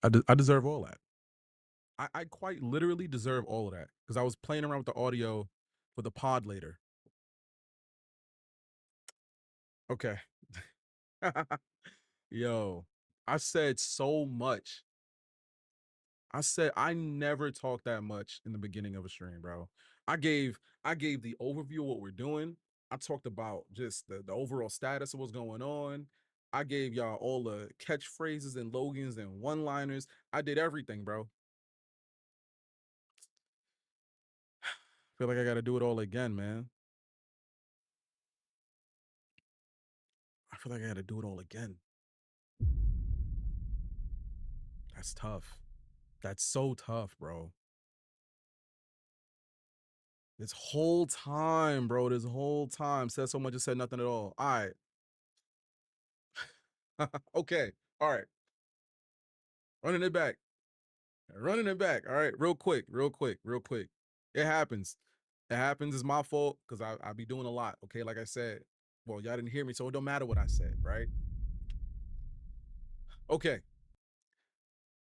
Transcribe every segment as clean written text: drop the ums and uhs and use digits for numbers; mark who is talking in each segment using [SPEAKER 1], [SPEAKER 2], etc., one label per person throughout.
[SPEAKER 1] I deserve all that. I quite literally deserve all of that because I was playing around with the audio for the pod later. Okay. Yo, I said so much. I said I never talked that much in the beginning of a stream, bro. I gave the overview of what we're doing. I talked about just the overall status of what's going on. I gave y'all all the catchphrases and logans and one-liners. I did everything, bro. Feel like I got to do it all again, man. I feel like I got to do it all again. That's tough. That's so tough, bro. This whole time, bro. This whole time said so much and said nothing at all. All right. Okay. All right. Running it back. Running it back. All right. Real quick. Real quick. Real quick. It happens. It happens. It's my fault because I be doing a lot. Okay. Like I said. Well, y'all didn't hear me, so it don't matter what I said, right? Okay.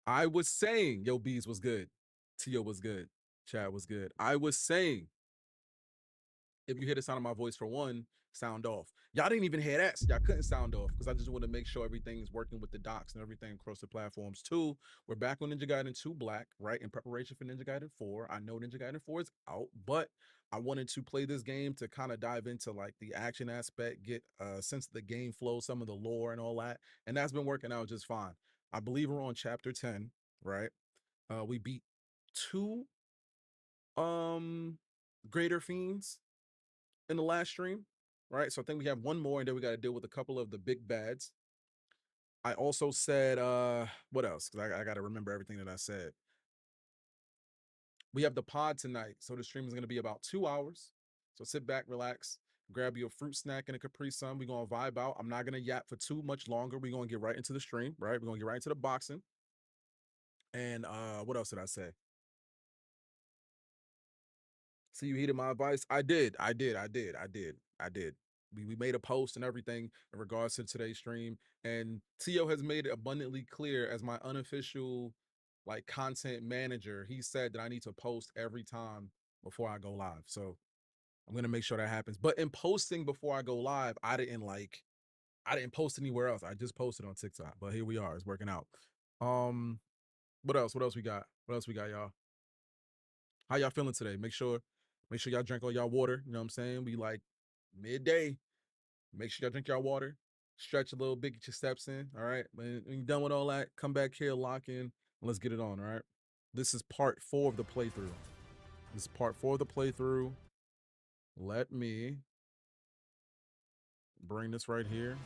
[SPEAKER 1] I was saying, yo, Bees was good. Tio was good. Chad was good. I was saying if you hear the sound of my voice for one, sound off. Y'all didn't even hear that. So y'all couldn't sound off because I just want to make sure everything's working with the docs and everything across the platforms. Two, we're back on Ninja Gaiden 2 Black, right? In preparation for Ninja Gaiden 4. I know Ninja Gaiden 4 is out, but I wanted to play this game to kind of dive into like the action aspect, get a sense of the game flow, some of the lore and all that. And that's been working out just fine. I believe we're on chapter 10, right? We beat two greater fiends in the last stream, right? So I think we have one more, and then we got to deal with a couple of the big bads. I also said, what else? Because I got to remember everything that I said. We have the pod tonight, so the stream is going to be about 2 hours. So sit back, relax, grab your fruit snack and a Capri Sun. We're going to vibe out. I'm not going to yap for too much longer. We're going to get right into the stream, right? We're going to get right into the boxing. And what else did I say? So you heeded my advice? I did. We made a post and everything in regards to today's stream. And Tio has made it abundantly clear as my unofficial like content manager. He said that I need to post every time before I go live. So I'm gonna make sure that happens. But in posting before I go live, I didn't post anywhere else. I just posted on TikTok. But here we are. It's working out. Um, what else? What else we got? What else we got, y'all? How y'all feeling today? Make sure y'all drink all y'all water. You know what I'm saying? We like midday. Make sure y'all drink y'all water. Stretch a little bit, get your steps in. All right. When you're done with all that, come back here, lock in, and let's get it on. All right. This is part 4 of the playthrough. This is part 4 of the playthrough. Let me bring this right here.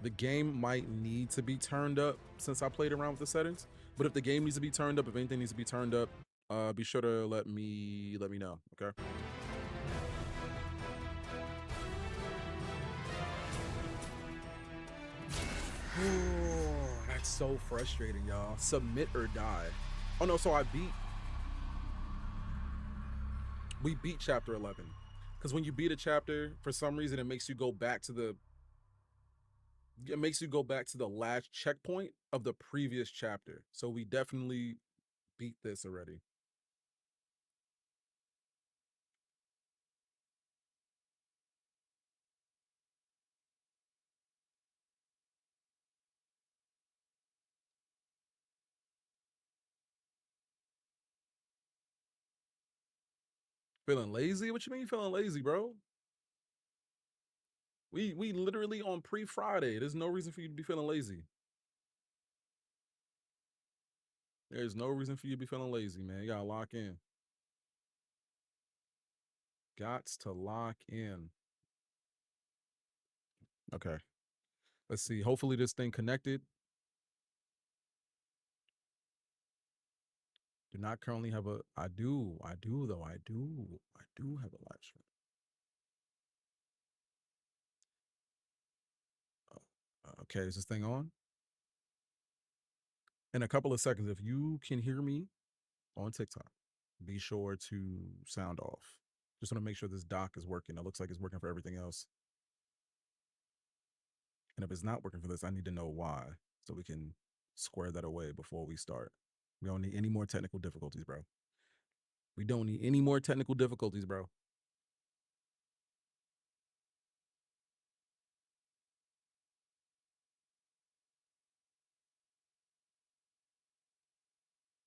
[SPEAKER 1] The game might need to be turned up since I played around with the settings. But if the game needs to be turned up, if anything needs to be turned up, be sure to let me know. Okay. That's so frustrating, y'all. Submit or die. Oh no, so we beat chapter 11. Because when you beat a chapter, for some reason, it makes you go back to the last checkpoint of the previous chapter. So we definitely beat this already. Feeling lazy? What you mean feeling lazy, bro? We literally on pre-Friday. There's no reason for you to be feeling lazy. There's no reason for you to be feeling lazy, man. You gotta lock in. Gots to lock in. Okay. Let's see. Hopefully this thing connected. Do not currently have a. I do though. I do have a live stream. Okay, is this thing on? In a couple of seconds, if you can hear me on TikTok, be sure to sound off. Just want to make sure this dock is working. It looks like it's working for everything else. And if it's not working for this, I need to know why so we can square that away before we start. We don't need any more technical difficulties, bro. We don't need any more technical difficulties, bro.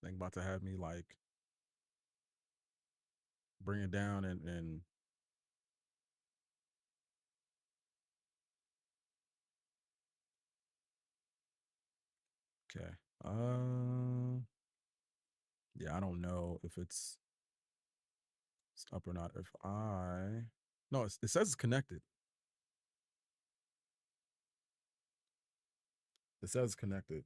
[SPEAKER 1] Think about to have me like bring it down and okay. Yeah, I don't know if it's up or not. If I no, it says it's connected. It says it's connected.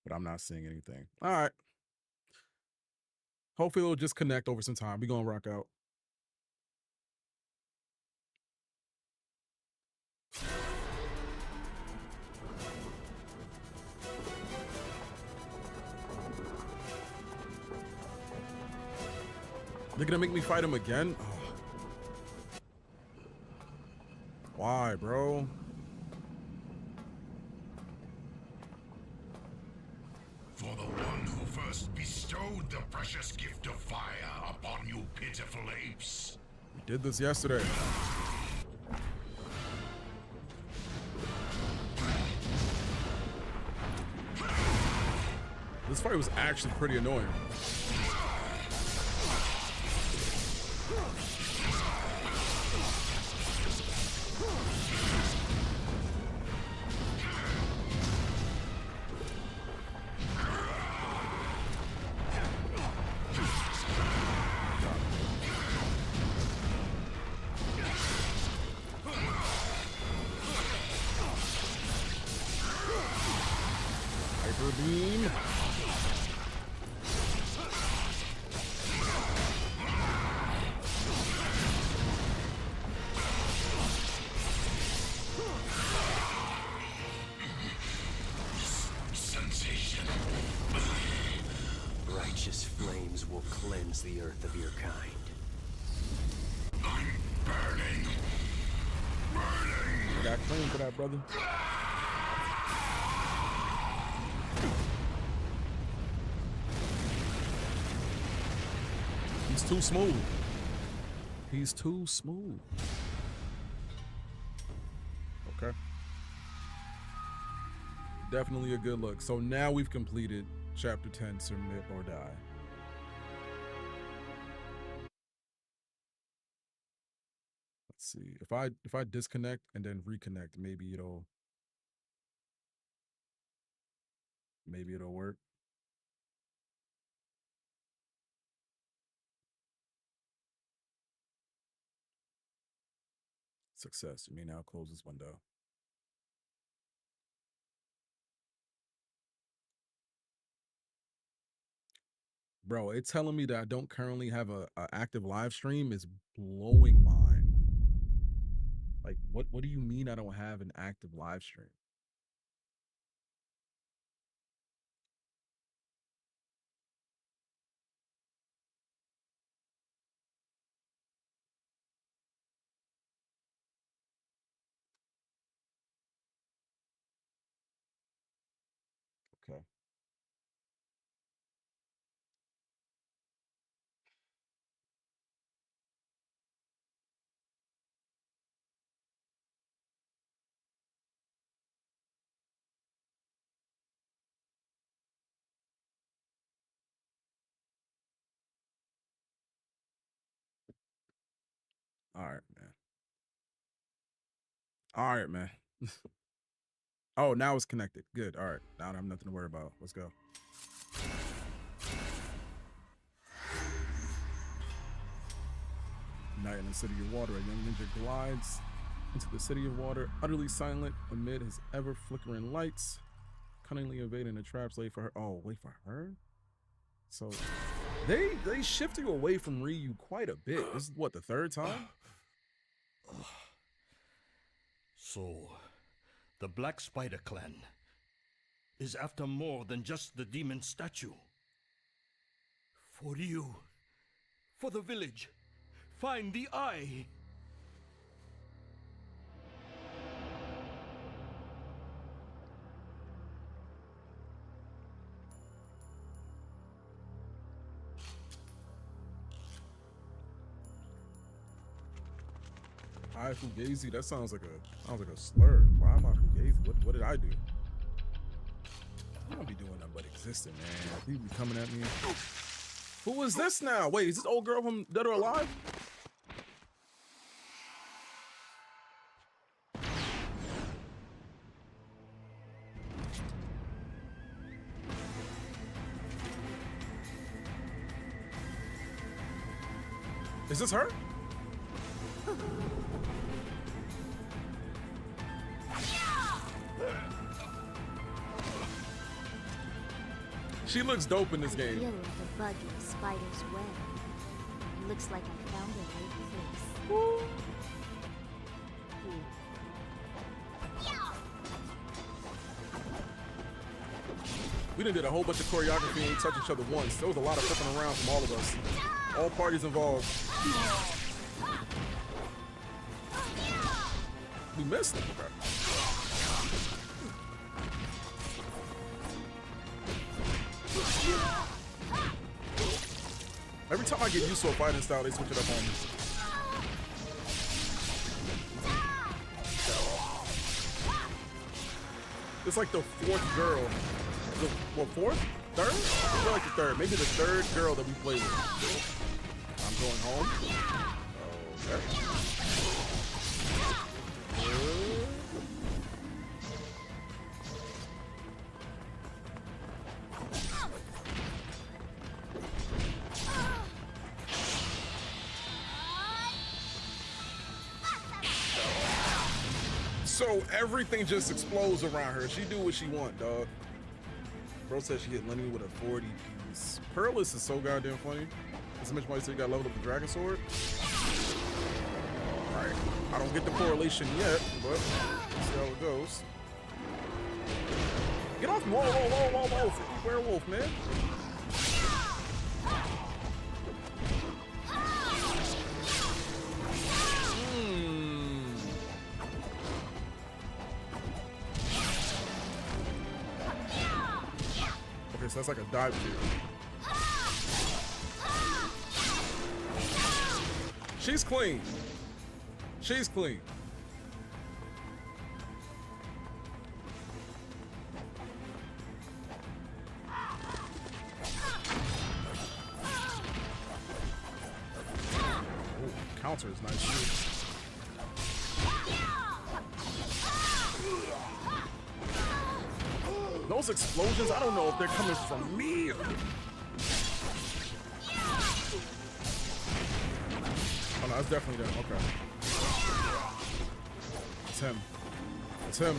[SPEAKER 1] But I'm not seeing anything. All right. Hopefully it'll just connect over some time. We gonna rock out. They're gonna make me fight him again? Oh. Why, bro?
[SPEAKER 2] For the one who first bestowed the precious gift of fire upon you pitiful apes.
[SPEAKER 1] We did this yesterday. This fight was actually pretty annoying. Hyper beam.
[SPEAKER 2] Sensation.
[SPEAKER 3] Righteous flames will cleanse the earth of your kind.
[SPEAKER 2] I'm burning. Burning.
[SPEAKER 1] I got clean for that, brother. He's too smooth. He's too smooth. Okay. Definitely a good look. So now we've completed chapter 10, Submit or Die. Let's see. If I disconnect and then reconnect, maybe it'll work. Success. You may now close this window. Bro, it's telling me that I don't currently have a active live stream is blowing mine. Like, what do you mean I don't have an active live stream? Okay. All right, man. All right, man. Oh, now it's connected. Good. All right. Now I have nothing to worry about. Let's go. Night in the city of water, a young ninja glides into the city of water, utterly silent amid his ever flickering lights, cunningly evading the traps laid for her. Oh, wait for her? So they shifted away from Ryu quite a bit. This is what, the third time?
[SPEAKER 4] So, the Black Spider Clan is after more than just the demon statue. For you, for the village, find the eye.
[SPEAKER 1] I Fugazi, that sounds like a slur. Why am I Fugazi? What did I do? I don't be doing nothing but existing, man. People be coming at me. Who is this now? Wait, is this old girl from Dead or Alive? Is this her? She looks dope in this
[SPEAKER 5] I
[SPEAKER 1] game.
[SPEAKER 5] feel like a bug in a spider's web. It looks like I found a right place.
[SPEAKER 1] We done did a whole bunch of choreography and touch each other once. There was a lot of flipping around from all of us. All parties involved. We missed it. Okay. Every time I get used to a fighting style, they switch it up on me. It's like the fourth girl. Fourth? Third? I feel like the third. Maybe the third girl that we played with. I'm going home. Okay. So everything just explodes around her. She do what she want, dog. Bro said she hit Lenny with a 40 piece. Pearless is so goddamn funny. As much money said you got leveled up the dragon sword. Alright. I don't get the correlation yet, but let's see how it goes. Get off me. Whoa, whoa, whoa, whoa, whoa. Werewolf, man. Okay, so that's like a dive kick. She's clean. She's clean. Ooh, counter is nice too. Those explosions, I don't know if they're coming from me or... Oh no, that's definitely them. Okay. It's him. It's him.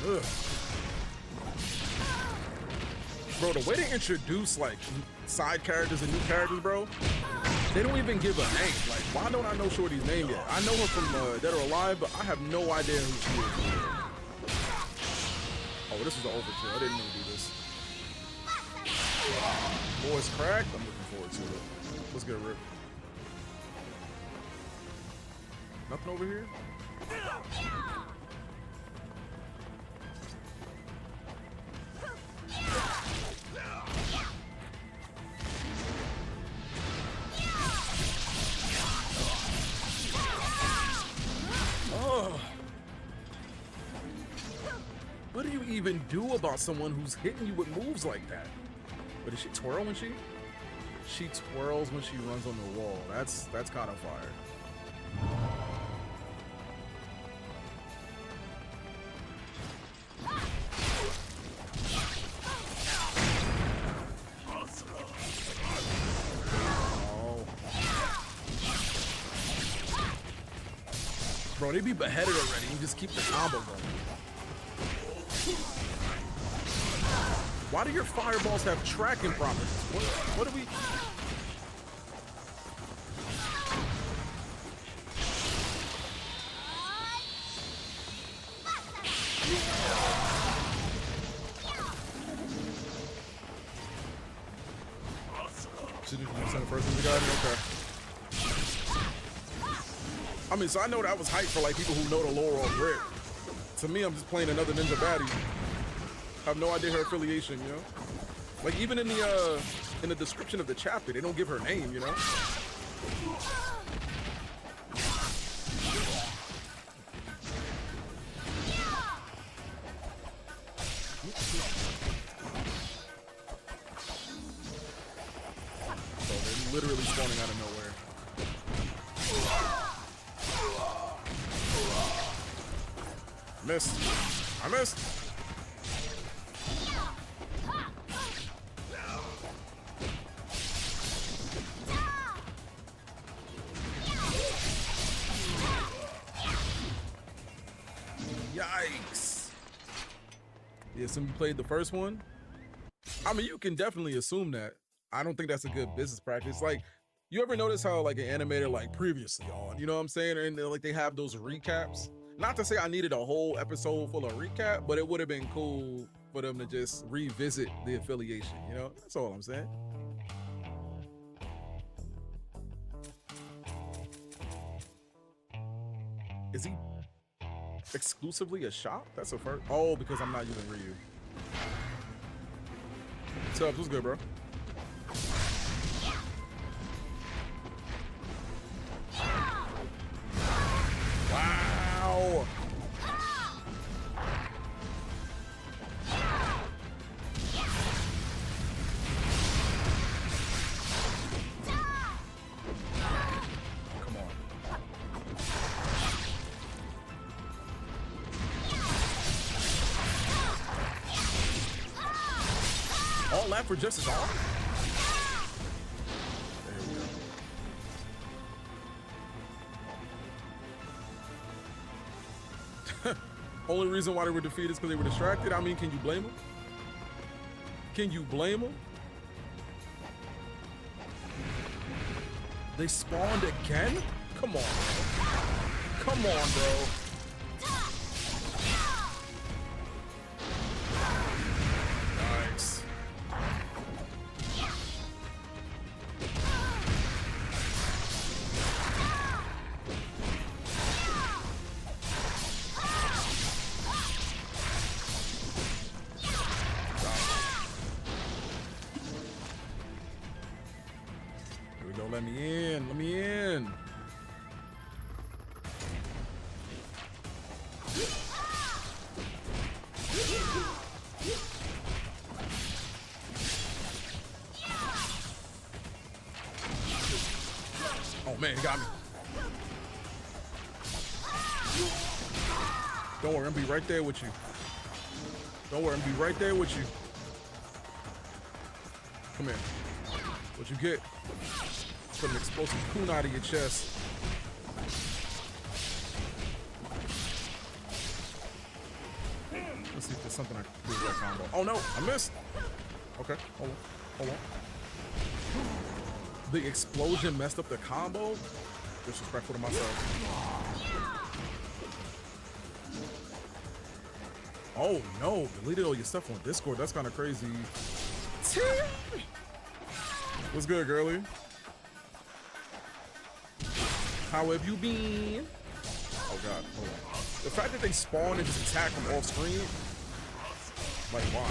[SPEAKER 1] Ugh. Bro, the way they introduce like side characters and new characters, bro, they don't even give a name. Like, why don't I know Shorty's name yet? I know her from Dead or Alive, but I have no idea who she is. Oh, this is an overkill. I didn't mean to do this. Boys cracked. I'm looking forward to it. Let's get ripped. Nothing over here? What do you even do about someone who's hitting you with moves like that? But does she twirl when she? She twirls when she runs on the wall. That's kind of fire. Oh. Bro, they be beheaded already. You just keep the combo going. Why do your fireballs have tracking properties? What do we... the first Ninja Gaiden? Okay. I mean, so I know that was hype for like people who know the lore or Brit. To me, I'm just playing another ninja baddie. I have no idea her affiliation, you know? Like even in the description of the chapter, they don't give her name, you know? So they're literally spawning out of nowhere. Missed. I missed. Yikes. Yeah, some played the first one. I mean, you can definitely assume that. I don't think that's a good business practice. Like, you ever notice how like an animator like previously on, you know what I'm saying? And like they have those recaps. Not to say I needed a whole episode full of recap, but it would have been cool for them to just revisit the affiliation, you know? That's all I'm saying. Is he exclusively a shop? That's a first. Oh, because I'm not using Ryu. Tubbs, what's good, bro? Wow. Come on. All that for just his arm? There we go. Only reason why they were defeated is because they were distracted. I mean, can you blame them? Can you blame them? They spawned again? Come on, bro. Come on, bro. Nice. Here we go. Let me in. Let me in. Oh man, he got me. Don't worry, I'm gonna be right there with you. Don't worry, I'm gonna be right there with you. Come here. What you get? Put an explosive coon out of your chest. Let's see if there's something I can do with that combo. Oh no, I missed. Okay, hold on, hold on. The explosion messed up the combo? Disrespectful to myself. Oh no, deleted all your stuff on Discord. That's kind of crazy. What's good, girlie? How have you been? Oh god, hold on. The fact that they spawn and just attack from off screen, like why?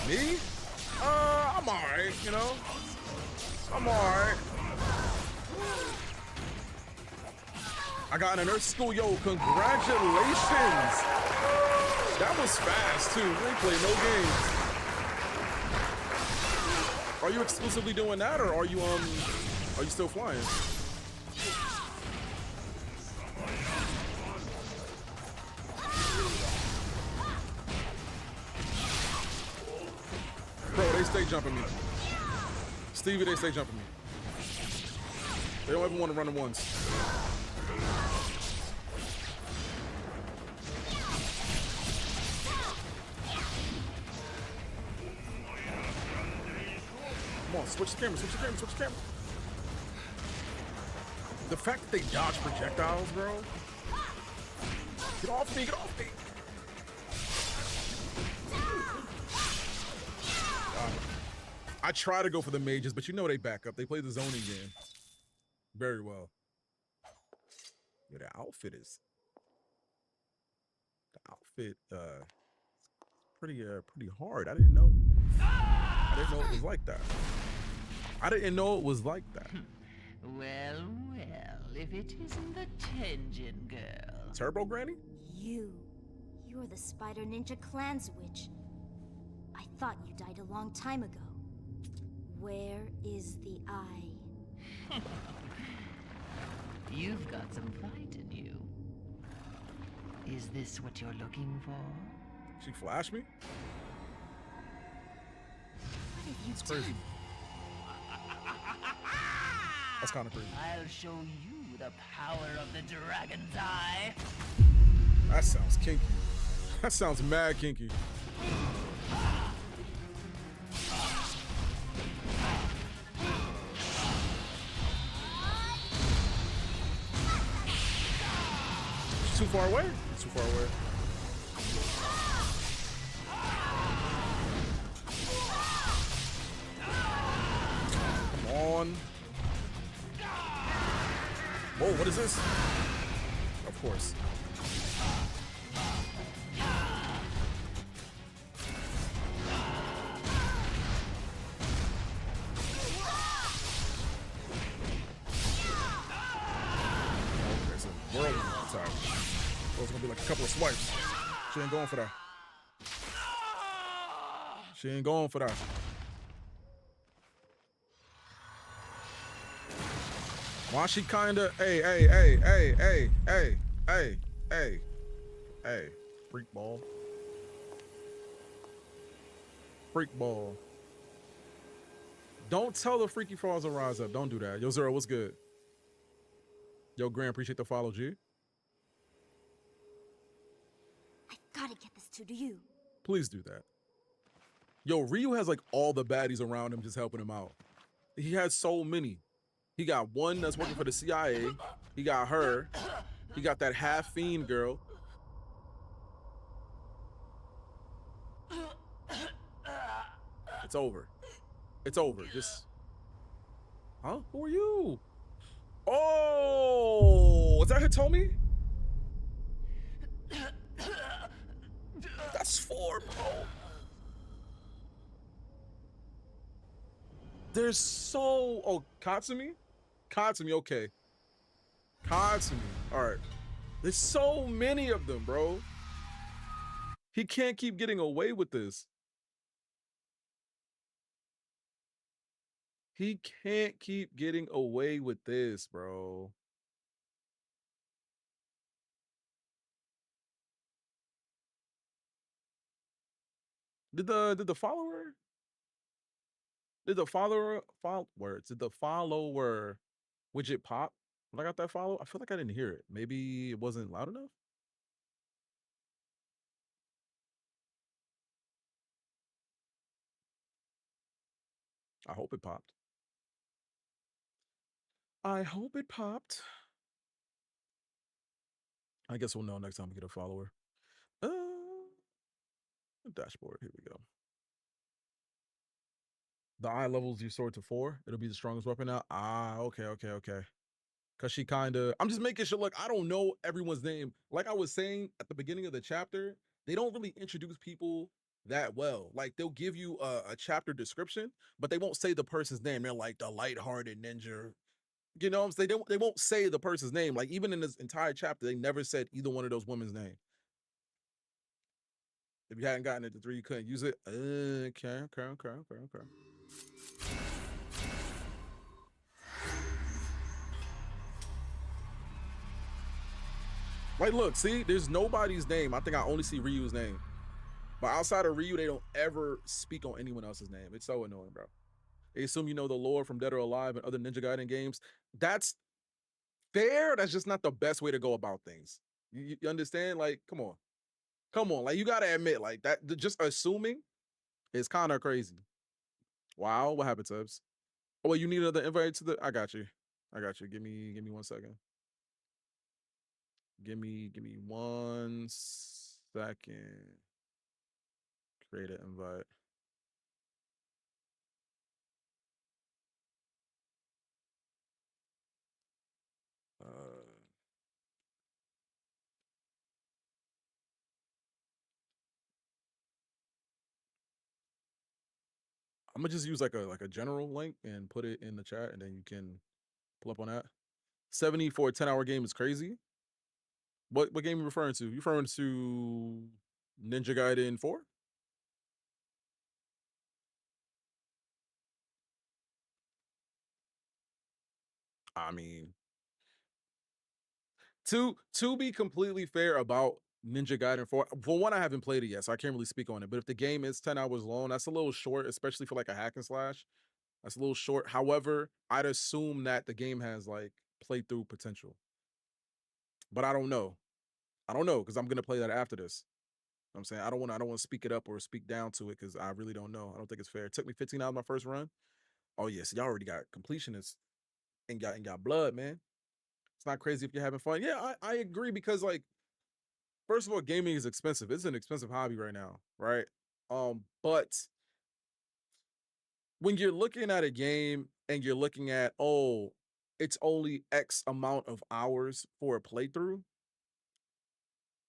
[SPEAKER 1] Me? I'm alright, you know? I'm alright. I got an nurse school, yo, congratulations! That was fast too, we ain't played no games. Are you exclusively doing that or are you still flying? Bro, they stay jumping me. Stevie, they stay jumping me. They don't ever want to run the ones. Come on, switch the camera, switch the camera, switch the camera. The fact that they dodge projectiles, bro. Get off me, get off me. I try to go for the mages, but you know they back up. They play the zoning game very well. Yeah, the outfit is pretty hard. I didn't know it was like that. I didn't know it was like that.
[SPEAKER 6] Well, if it isn't the Tenjin girl.
[SPEAKER 1] Turbo Granny?
[SPEAKER 5] You're the Spider Ninja Clan's witch. I thought you died a long time ago. Where is the eye?
[SPEAKER 6] You've got some fight in you. Is this what you're looking for?
[SPEAKER 1] She flashed me?
[SPEAKER 5] What have you
[SPEAKER 1] It's crazy.
[SPEAKER 5] done?
[SPEAKER 1] That's kind of crazy.
[SPEAKER 6] I'll show you the power of the dragon's eye.
[SPEAKER 1] That sounds kinky. That sounds mad kinky. Too far away? It's too far away. Come on. Whoa, what is this? Of course. Okay, so whirlwind attack. So it's gonna be like a couple of swipes. She ain't going for that. She ain't going for that. Why she kinda hey, freak ball. Freak ball. Don't tell the freaky frauds to rise up. Don't do that. Yo, Zero, what's good? Yo, Grant, appreciate the follow, G.
[SPEAKER 5] I've gotta get this to you.
[SPEAKER 1] Please do that. Yo, Ryu has like all the baddies around him just helping him out. He has so many. He got one that's working for the CIA. He got her. He got that half fiend girl. It's over. It's over. Just. Huh? Who are you? Oh, is that Hitomi? That's 4, bro. There's so. Oh, Katsumi? Katsumi, okay. Katsumi. All right. There's so many of them, bro. He can't keep getting away with this. He can't keep getting away with this, bro. Did the follower widget pop when I got that follow? I feel like I didn't hear it. Maybe it wasn't loud enough. I hope it popped. I hope it popped. I guess we'll know next time we get a follower. Dashboard. Here we go. The eye levels you sword to 4. It'll be the strongest weapon now. Ah, okay. Cause she I'm just making sure, like, I don't know everyone's name. Like I was saying at the beginning of the chapter, they don't really introduce people that well. Like they'll give you a chapter description, but they won't say the person's name. They're like the lighthearted ninja. You know what I'm saying? They won't say the person's name. Like even in this entire chapter, they never said either one of those women's name. If you hadn't gotten it to 3, you couldn't use it. Okay. Like, look, see, there's nobody's name. I think I only see Ryu's name. But outside of Ryu, they don't ever speak on anyone else's name. It's so annoying, bro. They assume you know the lore from Dead or Alive and other Ninja Gaiden games. That's fair. That's just not the best way to go about things. You understand? Like, come on. Like, you got to admit, like, that just assuming is kind of crazy. Wow. What happened, Tubbs? Oh, well, you need another invite to the. I got you. Give me 1 second. Give me 1 second. Create an invite. I'm gonna just use like a general link and put it in the chat, and then you can pull up on that. 70 for a 10-hour game is crazy. What game are you referring to? You referring to Ninja Gaiden 4? I mean, to be completely fair about Ninja Gaiden 4, for one, I haven't played it yet, so I can't really speak on it. But if the game is 10 hours long, that's a little short, especially for like a hack and slash. That's a little short. However, I'd assume that the game has like playthrough potential. But I don't know. I don't know because I'm gonna play that after this. You know what I'm saying, I don't want to speak it up or speak down to it because I really don't know. I don't think it's fair. It took me 15 hours my first run. Oh yes, y'all already got completionists and got blood, man. It's not crazy if you're having fun. Yeah, I agree because like first of all, gaming is expensive. It's an expensive hobby right now, right? But when you're looking at a game and you're looking at, oh, it's only X amount of hours for a playthrough,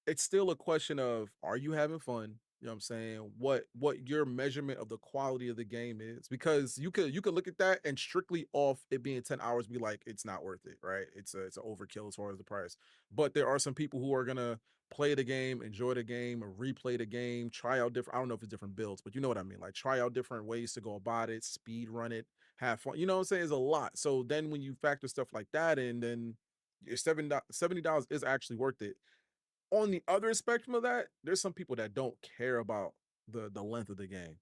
[SPEAKER 1] it's still a question of are you having fun? You know what I'm saying? What your measurement of the quality of the game is. Because you could look at that and strictly off it being 10 hours be like it's not worth it, right? It's an overkill as far as the price. But there are some people who are gonna play the game, enjoy the game, or replay the game, try out different, I don't know if it's different builds, but you know what I mean. Like try out different ways to go about it, speed run it, have fun. You know what I'm saying? It's a lot. So then when you factor stuff like that in, then your $70 is actually worth it. On the other spectrum of that, there's some people that don't care about the length of the game.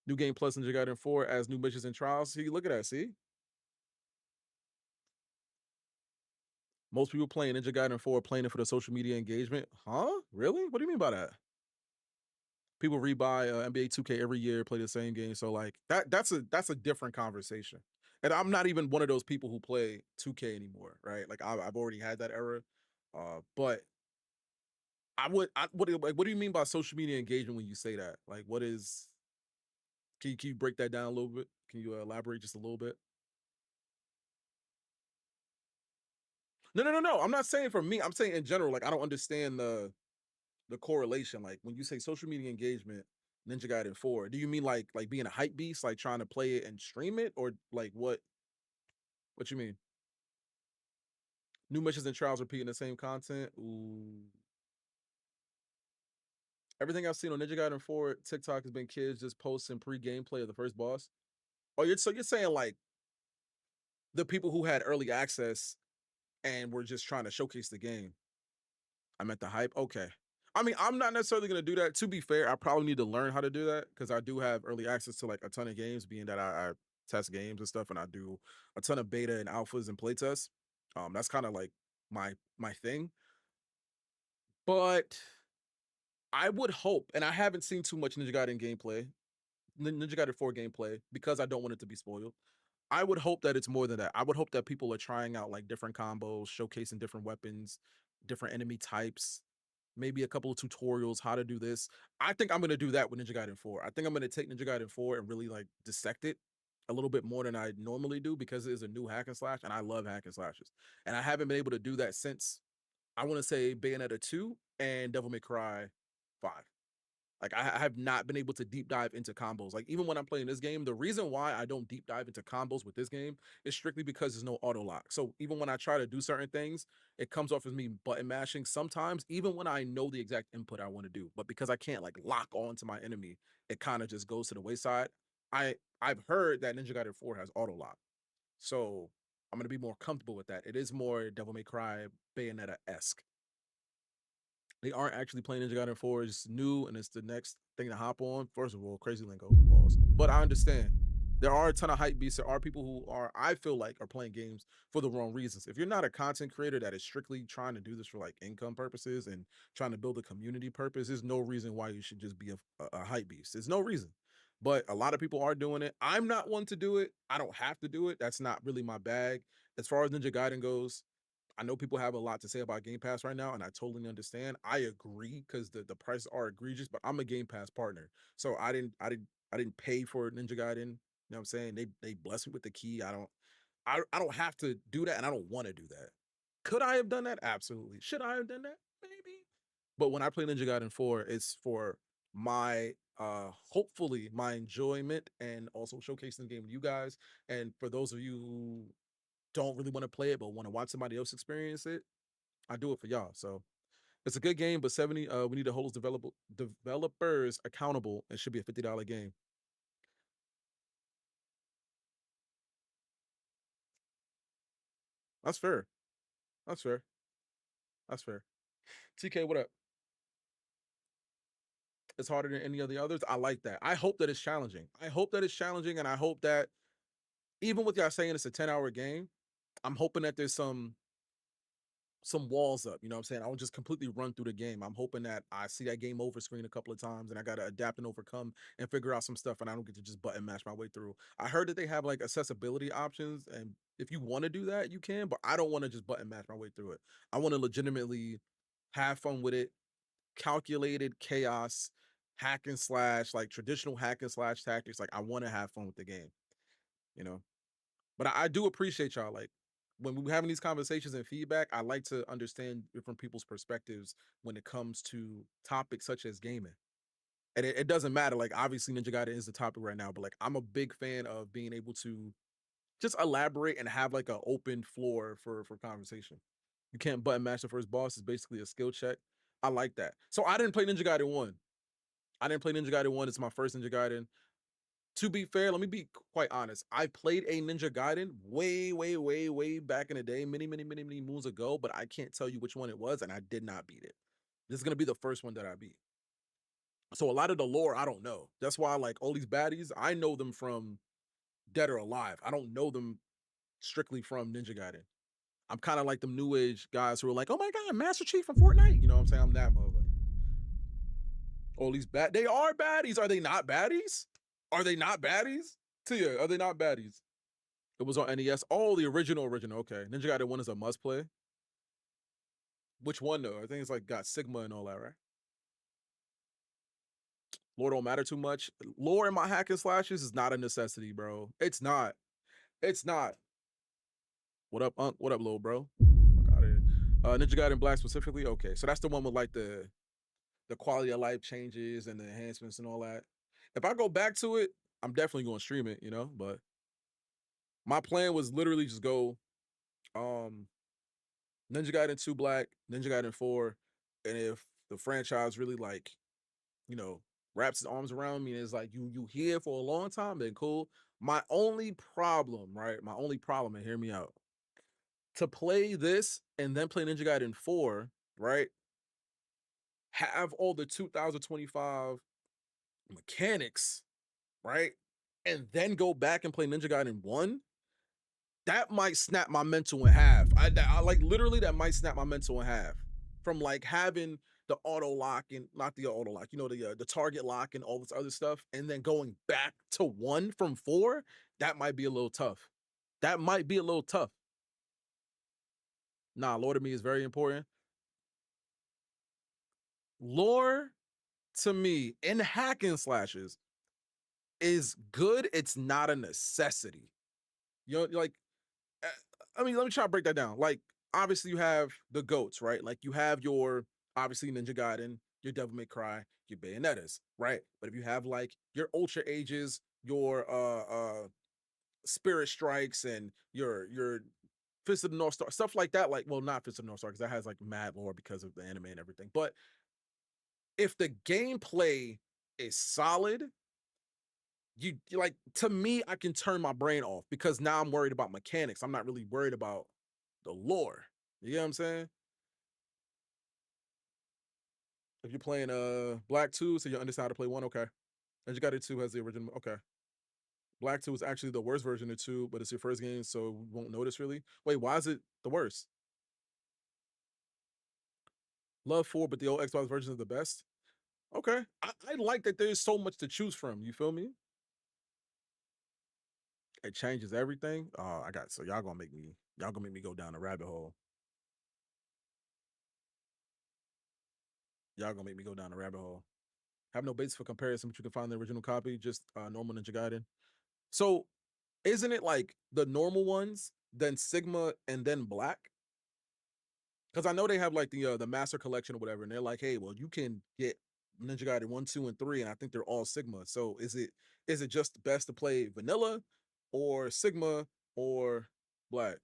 [SPEAKER 1] New game plus Ninja Gaiden 4 as new missions and trials. See, look at that. See, most people playing Ninja Gaiden 4 playing it for the social media engagement. Huh? Really? What do you mean by that? People rebuy NBA 2K every year, play the same game. So like that's a different conversation. And I'm not even one of those people who play 2K anymore, right? Like I've already had that era. But what do you mean by social media engagement when you say that? Like what is can you break that down a little bit? Can you elaborate just a little bit? No, no, no, no. I'm not saying for me. I'm saying in general. Like I don't understand the correlation. Like when you say social media engagement, Ninja Gaiden 4, do you mean like being a hype beast, like trying to play it and stream it, or like what? What you mean? New missions and trials repeating the same content. Ooh. Everything I've seen on Ninja Gaiden 4 TikTok has been kids just posting pre-gameplay of the first boss. Oh, you're saying like the people who had early access and were just trying to showcase the game. I meant the hype. Okay. I mean, I'm not necessarily gonna do that. To be fair, I probably need to learn how to do that because I do have early access to like a ton of games, being that I test games and stuff, and I do a ton of beta and alphas and playtests. That's kind of like my thing. But I would hope, and I haven't seen too much Ninja Gaiden gameplay, Ninja Gaiden 4 gameplay, because I don't want it to be spoiled. I would hope that it's more than that. I would hope that people are trying out like different combos, showcasing different weapons, different enemy types, maybe a couple of tutorials how to do this. I think I'm gonna do that with Ninja Gaiden 4. I think I'm gonna take Ninja Gaiden 4 and really like dissect it a little bit more than I normally do because it is a new hack and slash, and I love hack and slashes. And I haven't been able to do that since I want to say Bayonetta 2 and Devil May Cry 5. Like I have not been able to deep dive into combos. Like even when I'm playing this game, the reason why I don't deep dive into combos with this game is strictly because there's no auto lock. So even when I try to do certain things, it comes off as me button mashing sometimes, even when I know the exact input I want to do. But because I can't like lock on to my enemy, it kind of just goes to the wayside. I've heard that Ninja Gaiden 4 has auto lock. So I'm gonna be more comfortable with that. It is more Devil May Cry Bayonetta-esque. They aren't actually playing Ninja Gaiden 4. It's new and it's the next thing to hop on. First of all, crazy lingo, pause. But I understand. There are a ton of hype beasts. There are people who are, I feel like, are playing games for the wrong reasons. If you're not a content creator that is strictly trying to do this for like income purposes and trying to build a community purpose, there's no reason why you should just be a hype beast. There's no reason. But a lot of people are doing it. I'm not one to do it. I don't have to do it. That's not really my bag. As far as Ninja Gaiden goes, I know people have a lot to say about Game Pass right now, and I totally understand. I agree because the prices are egregious, but I'm a Game Pass partner, so I didn't pay for Ninja Gaiden. You know what I'm saying? They blessed me with the key. I don't have to do that, and I don't want to do that. Could I have done that? Absolutely. Should I have done that? Maybe. But when I play Ninja Gaiden 4, it's for my hopefully my enjoyment and also showcasing the game with you guys. And for those of you who don't really want to play it but want to watch somebody else experience it, I do it for y'all. So it's a good game, but 70, we need to hold those developers accountable. It should be a $50 game. That's fair. That's fair. That's fair. TK, what up? It's harder than any of the others. I like that. I hope that it's challenging. I hope that it's challenging, and I hope that even with y'all saying it's a 10-hour game, I'm hoping that there's some walls up. You know what I'm saying? I will just completely run through the game. I'm hoping that I see that game over screen a couple of times and I got to adapt and overcome and figure out some stuff and I don't get to just button mash my way through. I heard that they have like accessibility options, and if you want to do that, you can, but I don't want to just button mash my way through it. I want to legitimately have fun with it, calculated chaos, hack and slash, like traditional hack and slash tactics. Like I want to have fun with the game, you know? But I do appreciate y'all. Like when we're having these conversations and feedback, I like to understand different people's perspectives when it comes to topics such as gaming. And it doesn't matter. Like obviously Ninja Gaiden is the topic right now, but like I'm a big fan of being able to just elaborate and have like an open floor for conversation. You can't button mash the first boss. It's basically a skill check. I like that. So I didn't play Ninja Gaiden 1. I didn't play Ninja Gaiden 1. It's my first Ninja Gaiden. To be fair, let me be quite honest. I played a Ninja Gaiden way, way, way, way back in the day, many, many, many, many moons ago, but I can't tell you which one it was, and I did not beat it. This is gonna be the first one that I beat. So a lot of the lore I don't know. That's why like all these baddies, I know them from Dead or Alive. I don't know them strictly from Ninja Gaiden. I'm kind of like them new age guys who are like, oh my god, Master Chief from Fortnite. You know what I'm saying? I'm that motherfucker. All these they are baddies. Are they not baddies? Are they not baddies? Tia, are they not baddies? It was on NES. Oh, the original. Okay. Ninja Gaiden 1 is a must play. Which one though? I think it's like got Sigma and all that, right? Lore don't matter too much. Lore in my hack and slashes is not a necessity, bro. It's not. It's not. What up, Unc? What up, little bro? Fuck out of here. Ninja Gaiden Black specifically. Okay, so that's the one with like the quality of life changes and the enhancements and all that. If I go back to it, I'm definitely going to stream it, you know. But my plan was literally just go um Ninja Gaiden 2 Black, Ninja Gaiden 4, and if the franchise really like, you know, wraps its arms around me and is like you here for a long time, then cool. My only problem, right? My only problem, and hear me out. To play this and then play Ninja Gaiden 4, right? Have all the 2025 mechanics, right? And then go back and play Ninja Gaiden 1, that might snap my mental in half. I like literally that might snap my mental in half from like having the auto lock and not the auto lock, you know, the target lock and all this other stuff, and then going back to 1 from 4. That might be a little tough. That might be a little tough. Nah, lore to me is very important. Lore to me in hack and slashes is good. It's not a necessity. You know, like uh, I mean, let me try to break that down. Like, obviously, you have the goats, right? Like, you have your obviously Ninja Gaiden, your Devil May Cry, your Bayonettas, right? But if you have like your Ultra Ages, your Spirit Strikes, and your Fist of the North Star, stuff like that, like, well, not Fist of the North Star because that has like mad lore because of the anime and everything. But if the gameplay is solid, you like to me, I can turn my brain off because now I'm worried about mechanics. I'm not really worried about the lore. You know what I'm saying? If you're playing Black 2, so you understand how to play 1, okay. And you got it 2 has the original. Okay. Black 2 is actually the worst version of 2, but it's your first game, so you won't notice really. Wait, why is it the worst? Love 4, but the old Xbox version is the best. Okay. I like that there's so much to choose from. You feel me? It changes everything. Oh, I got so y'all gonna make me go down a rabbit hole. Y'all gonna make me go down a rabbit hole. Have no basis for comparison, but you can find the original copy, just normal Ninja Gaiden. So isn't it like the normal ones, then Sigma, and then Black? Because I know they have like the Master Collection or whatever, and they're like, hey, well, you can get Ninja Gaiden 1, 2, and 3, and I think they're all Sigma. So is it just best to play vanilla or Sigma or black?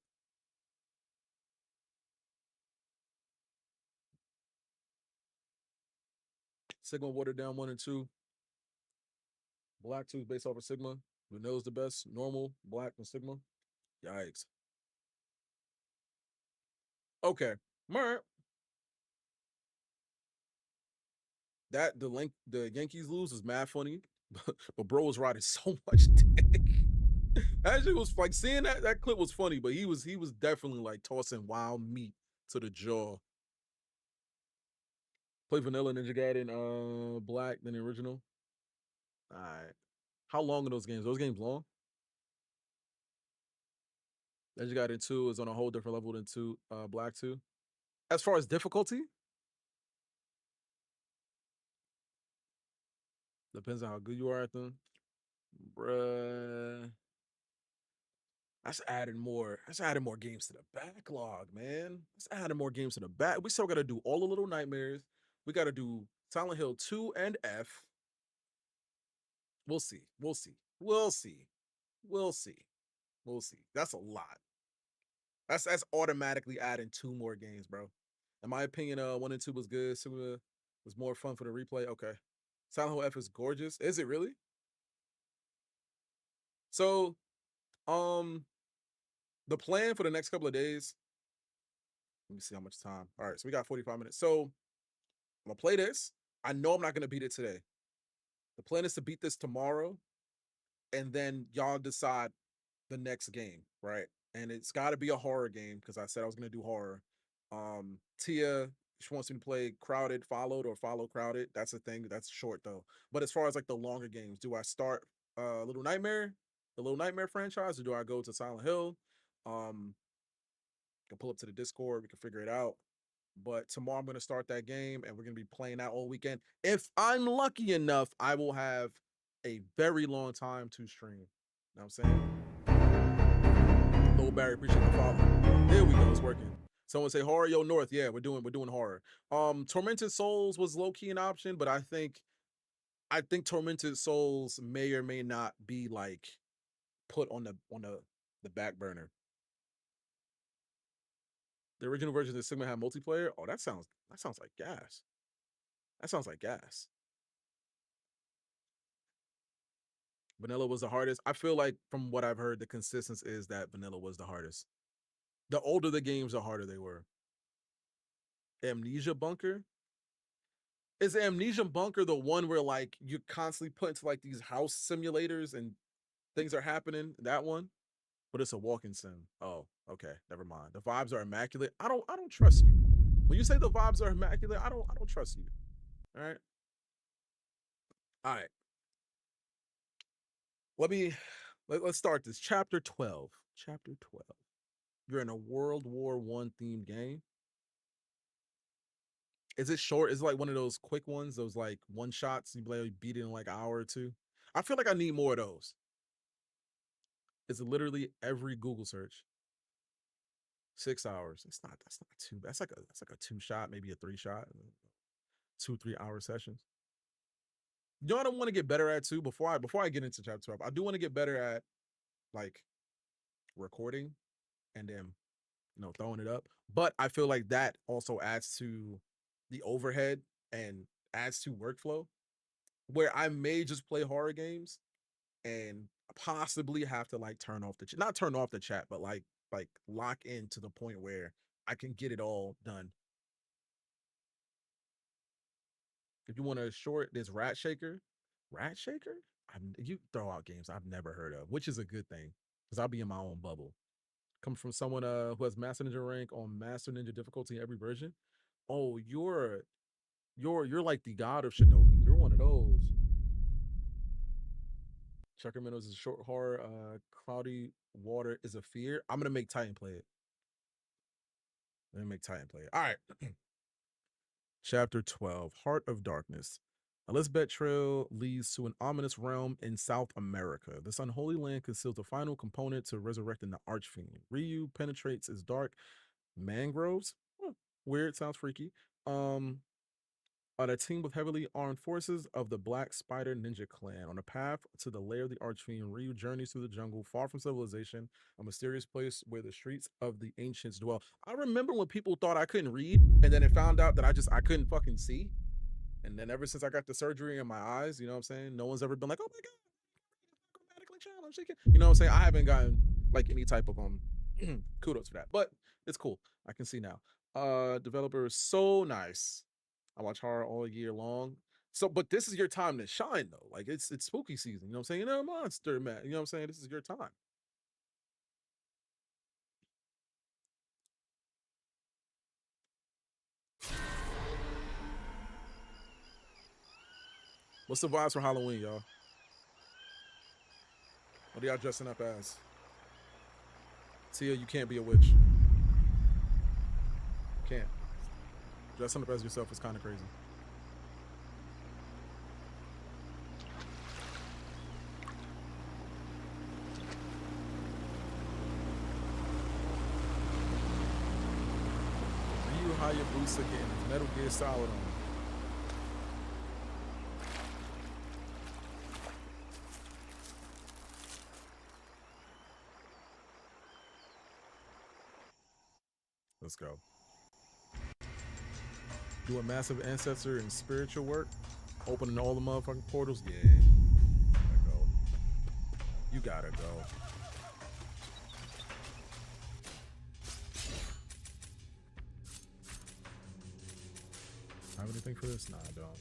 [SPEAKER 1] Sigma watered down 1 and 2. Black 2 is based off of Sigma. Vanilla's the best. Normal, black, and Sigma. Yikes. Okay. All right. That the Yankees lose is mad funny, but bro was riding so much dick. That shit was like seeing that clip was funny, but he was definitely like tossing wild meat to the jaw. Play vanilla Ninja Gaiden black than the original. All right. How long are those games? Those games long? Ninja Gaiden 2 is on a whole different level than Black 2. As far as difficulty, depends on how good you are at them. Bruh. That's adding more. That's adding more games to the backlog, man. That's adding more games to the back. We still got to do all the Little Nightmares. We got to do Silent Hill 2 and F. We'll see. We'll see. We'll see. We'll see. We'll see. That's a lot. That's automatically adding 2 more games, bro. In my opinion, 1 and 2 was good. 2 was more fun for the replay. Okay. Silent Hill F is gorgeous. Is it really? So, um, the plan for the next couple of days. Let me see how much time. All right, so we got 45 minutes. So I'm gonna play this. I know I'm not gonna beat it today. The plan is to beat this tomorrow, and then y'all decide the next game, right? And it's got to be a horror game because I said I was gonna do horror. Tia, she wants me to play Crowded Followed or Follow Crowded. That's a thing. That's short though. But as far as like the longer games, do I start Little Nightmare, the Little Nightmare franchise, or do I go to Silent Hill? Can pull up to the Discord. We can figure it out. But tomorrow I'm going to start that game and we're going to be playing that all weekend. If I'm lucky enough, I will have a very long time to stream. You know what I'm saying? Lil Barry, appreciate the follow. There we go. It's working. Someone say horror, yo North. Yeah, we're doing horror. Tormented Souls was low key an option, but I think Tormented Souls may or may not be like put on the back burner. The original version of Sigma had multiplayer. Oh, that sounds like gas. That sounds like gas. Vanilla was the hardest. I feel like from what I've heard, the consistency is that Vanilla was the hardest. The older the games, the harder they were. Amnesia Bunker? Is Amnesia Bunker the one where like you're constantly put into like these house simulators and things are happening? That one? But it's a walking sim. Oh, okay. Never mind. The vibes are immaculate. I don't trust you. When you say the vibes are immaculate, I don't trust you. All right. All right. Let's start this. Chapter 12. Chapter 12. You're in a World War I themed game. Is it short? Is it like one of those quick ones? Those like one shots you play, beat it in like an hour or two? I feel like I need more of those. It's literally every Google search. 6 hours. That's not too bad. That's like a 2-shot, maybe a 3-shot, 2-3 hour sessions. You know what I want to get better at too before I get into chapter 12. I do want to get better at like recording and then throwing it up. But I feel like that also adds to the overhead and adds to workflow where I may just play horror games and possibly have to like turn off not turn off the chat, but like lock in to the point where I can get it all done. If you want a short, there's Rat Shaker. Rat Shaker? You throw out games I've never heard of, which is a good thing because I'll be in my own bubble. Comes from someone who has Master Ninja rank on Master Ninja difficulty in every version. Oh, you're like the god of Shinobi. You're one of those. Sacramento's is a short horror. Cloudy Water is a fear. I'm gonna make Titan play it. Let me make Titan play it. All right. Chapter 12, Heart of Darkness. Elizabeth Trail leads to an ominous realm in South America. This unholy land conceals the final component to resurrecting the Archfiend. Ryu penetrates its dark mangroves. Weird, sounds freaky. On a team of heavily armed forces of the Black Spider Ninja Clan. On a path to the lair of the Archfiend, Ryu journeys through the jungle, far from civilization, a mysterious place where the streets of the ancients dwell. I remember when people thought I couldn't read, and then it found out that I couldn't fucking see. And then ever since I got the surgery in my eyes, you know what I'm saying? No one's ever been like, oh my god, grammatically challenged. You know what I'm saying? I haven't gotten like any type of kudos for that. But it's cool. I can see now. Developer is so nice. I watch horror all year long. So, but this is your time to shine though. Like it's spooky season. You know what I'm saying? You know, monster man. You know what I'm saying? This is your time. What's the vibes for Halloween, y'all? What are y'all dressing up as? Tia, you can't be a witch. Can't. Dressing up as yourself is kind of crazy. Ryu Hayabusa getting his Metal Gear Solid on. Let's go. Do a massive ancestor and spiritual work. Opening all the motherfucking portals. Yeah. Gotta go. You gotta go. Have anything for this? Nah, I don't.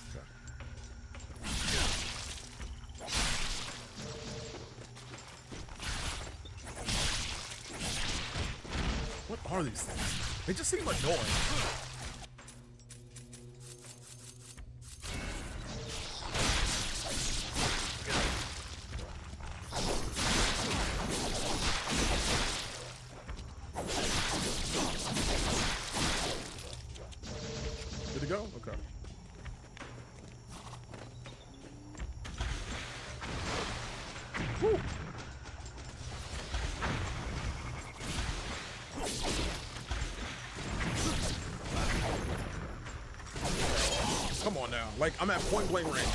[SPEAKER 1] Okay. What are these things? They just seem annoying. Did it go? Okay. Woo. Come on now. Like, I'm at point blank range.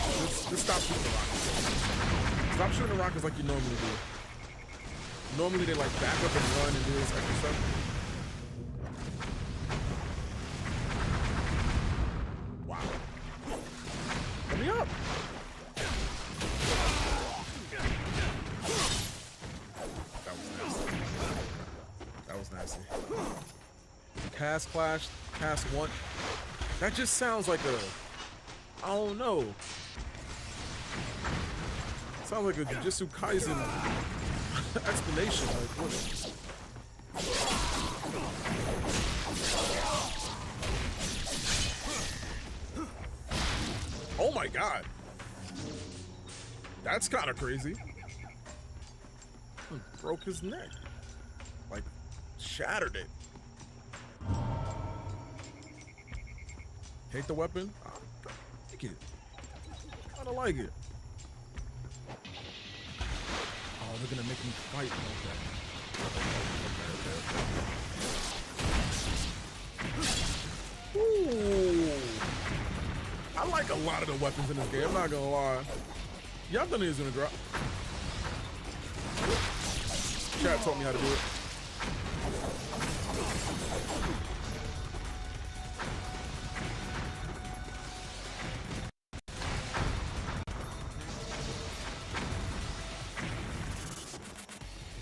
[SPEAKER 1] Just stop shooting the rockets. Stop shooting the rockets like you normally do. Normally they like back up and run and do this extra stuff. Wow. Let me up. That was nasty. Cast clash, cast one. That just sounds like I don't know. Sounds like a Jujutsu Kaisen explanation. Like, what? Oh my god. That's kind of crazy. Broke his neck. Like, shattered it. Hate the weapon? I like it. I don't like it. Oh, they're gonna make me fight. Okay. Ooh. I like a lot of the weapons in this game, I'm not gonna lie. Y'all done is gonna drop. Chat taught me how to do it.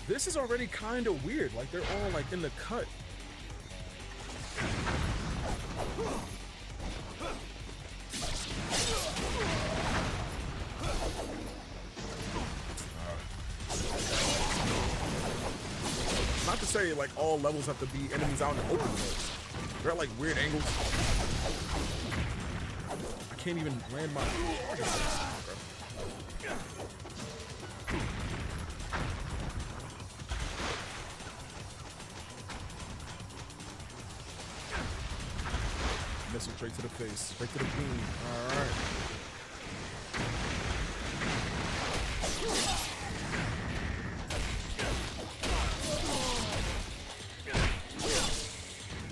[SPEAKER 1] This is already kind of weird. Like, they're all like in the cut. Not to say like all levels have to be enemies out in the open, but they're at like weird angles. I can't even land my missile straight to the face, straight to the beam. All right.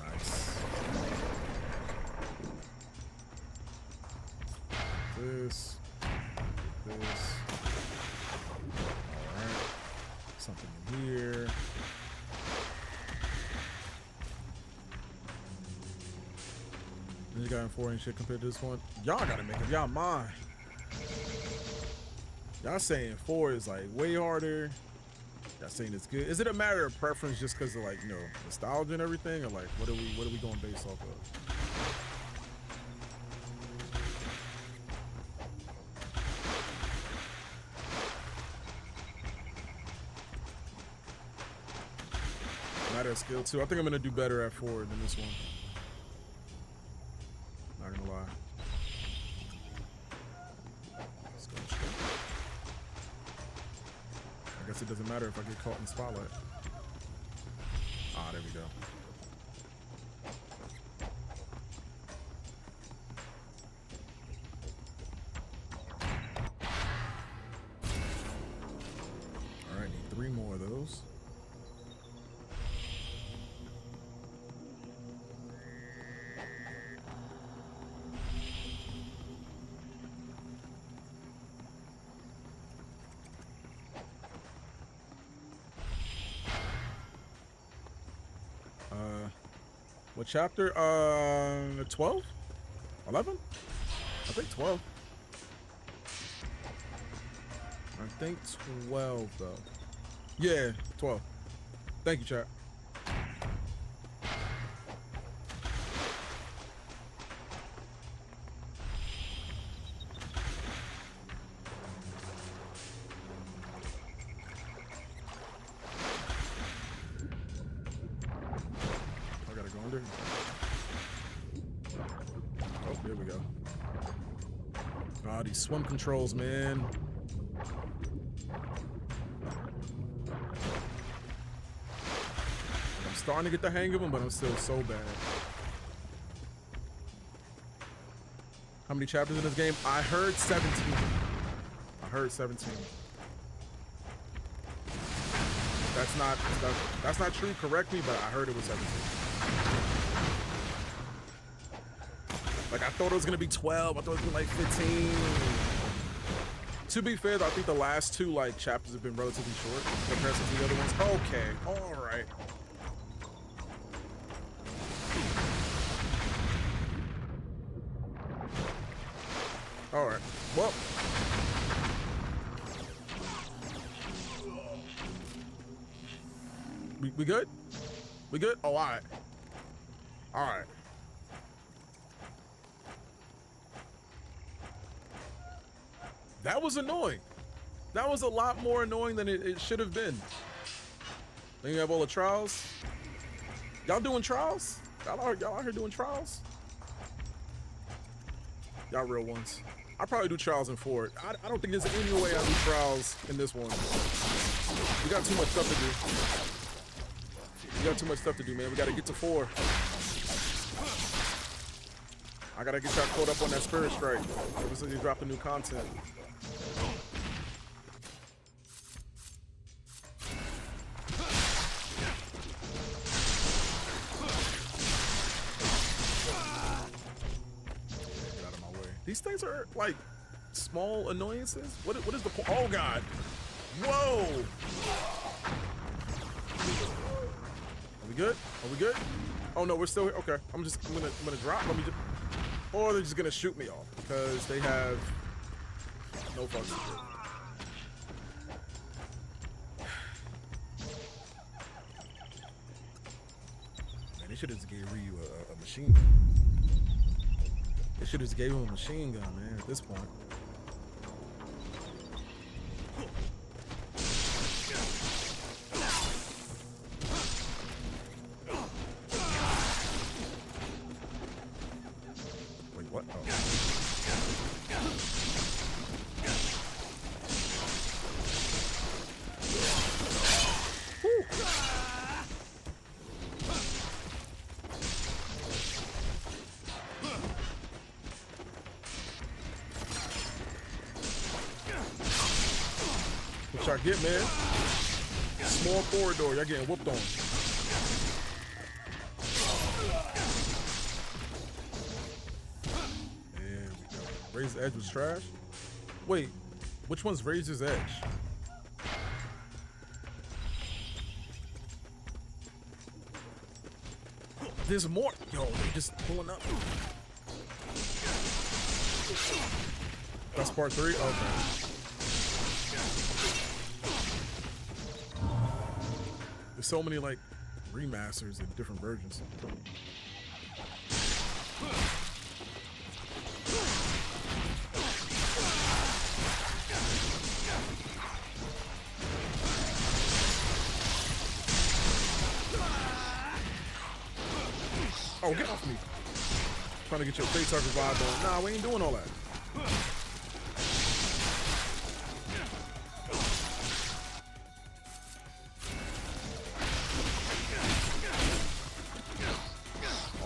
[SPEAKER 1] Nice. this. This. Alright. Something in here. Ninja Gaiden 4 ain't shit compared to this one. Y'all gotta make up y'all mind. Y'all saying 4 is like way harder. Y'all saying it's good. Is it a matter of preference just because of like, you know, nostalgia and everything, or like what are we going based off of? Matter of skill too. I think I'm gonna do better at 4 than this one. Not gonna lie. Let's go straight. I guess it doesn't matter if I get caught in the spotlight. Ah, there we go. All right, need 3 more of those. What chapter? 12? 11? I think 12. I think 12 though. Yeah, 12. Thank you, chat. These swim controls, man. I'm starting to get the hang of them, but I'm still so bad. How many chapters in this game? I heard 17. I heard 17. That's not true. Correct me, but I heard it was 17. Like, I thought it was gonna be 12. I thought it was gonna be like 15. To be fair, though, I think the last 2 like chapters have been relatively short compared to the other ones. Okay, all right. All right. Well, we good? We good? Oh, all right. All right. That was annoying. That was a lot more annoying than it should have been. Then you have all the trials. Y'all doing trials? Y'all out here doing trials? Y'all real ones. I probably do trials in 4. I don't think there's any way I do trials in this one. We got too much stuff to do. We got too much stuff to do, man. We gotta get to 4. I gotta get y'all caught up on that Spirit Strike. Ever since you dropped the new content. These things are like small annoyances. What is the point? Oh God! Whoa! Are we good? Are we good? Oh no, we're still here. Okay, I'm gonna drop. Let me just. Or they're just gonna shoot me off because they have no fucking shit. Man, they should have just gave Ryu a machine gun. They should have just gave him a machine gun, man, at this point. Wait, what? Oh. What y'all get, man? Small corridor, y'all getting whooped on. There we go. Raise the edge was trash. Wait, which one's Razor's Edge? There's more. Yo, they just pulling up. That's part 3? Okay. There's so many like remasters and different versions. Oh, get off me. Trying to get your face hug revive on. Nah, we ain't doing all that.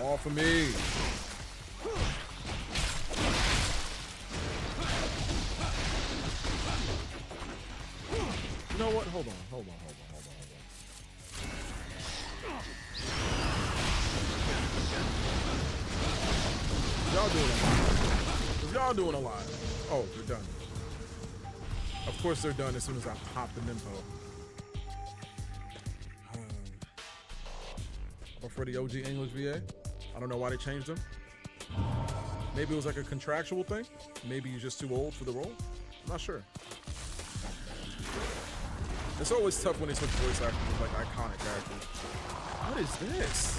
[SPEAKER 1] All for me. You know what? Hold on. Y'all doing a lot. Oh, they're done. Of course they're done as soon as I pop the nympho. Or for the OG English VA. I don't know why they changed them. Maybe it was like a contractual thing. Maybe you're just too old for the role. I'm not sure. It's always tough when they switch voice actors with like iconic characters. What is this?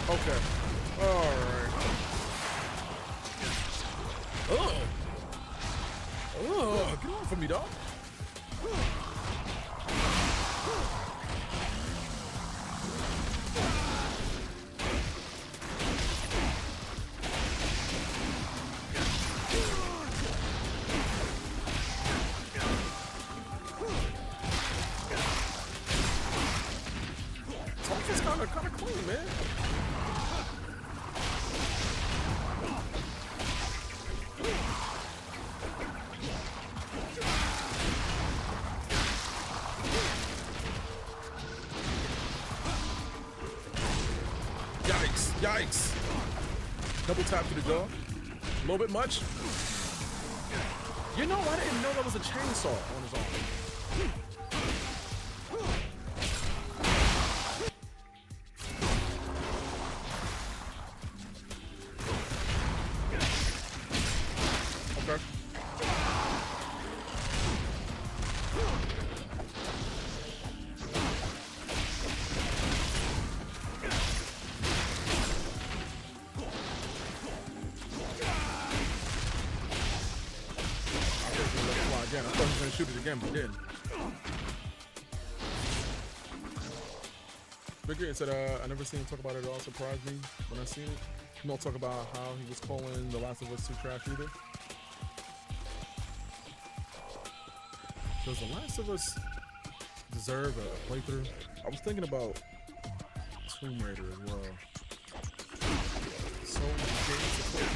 [SPEAKER 1] Okay. Alright. Oh, get off of me, dog. It's kind of clean, man. Yikes. Double tap to the jaw. A little bit much. You know, I didn't know that was a chainsaw on his arm. Okay. Again. I thought he was going to shoot it again, but he didn't. Bigger said, I never seen him talk about it at all. Surprised me when I seen it. He don't talk about how he was calling The Last of Us 2 trash either. Does The Last of Us deserve a playthrough? I was thinking about Tomb Raider as well. So many games to play.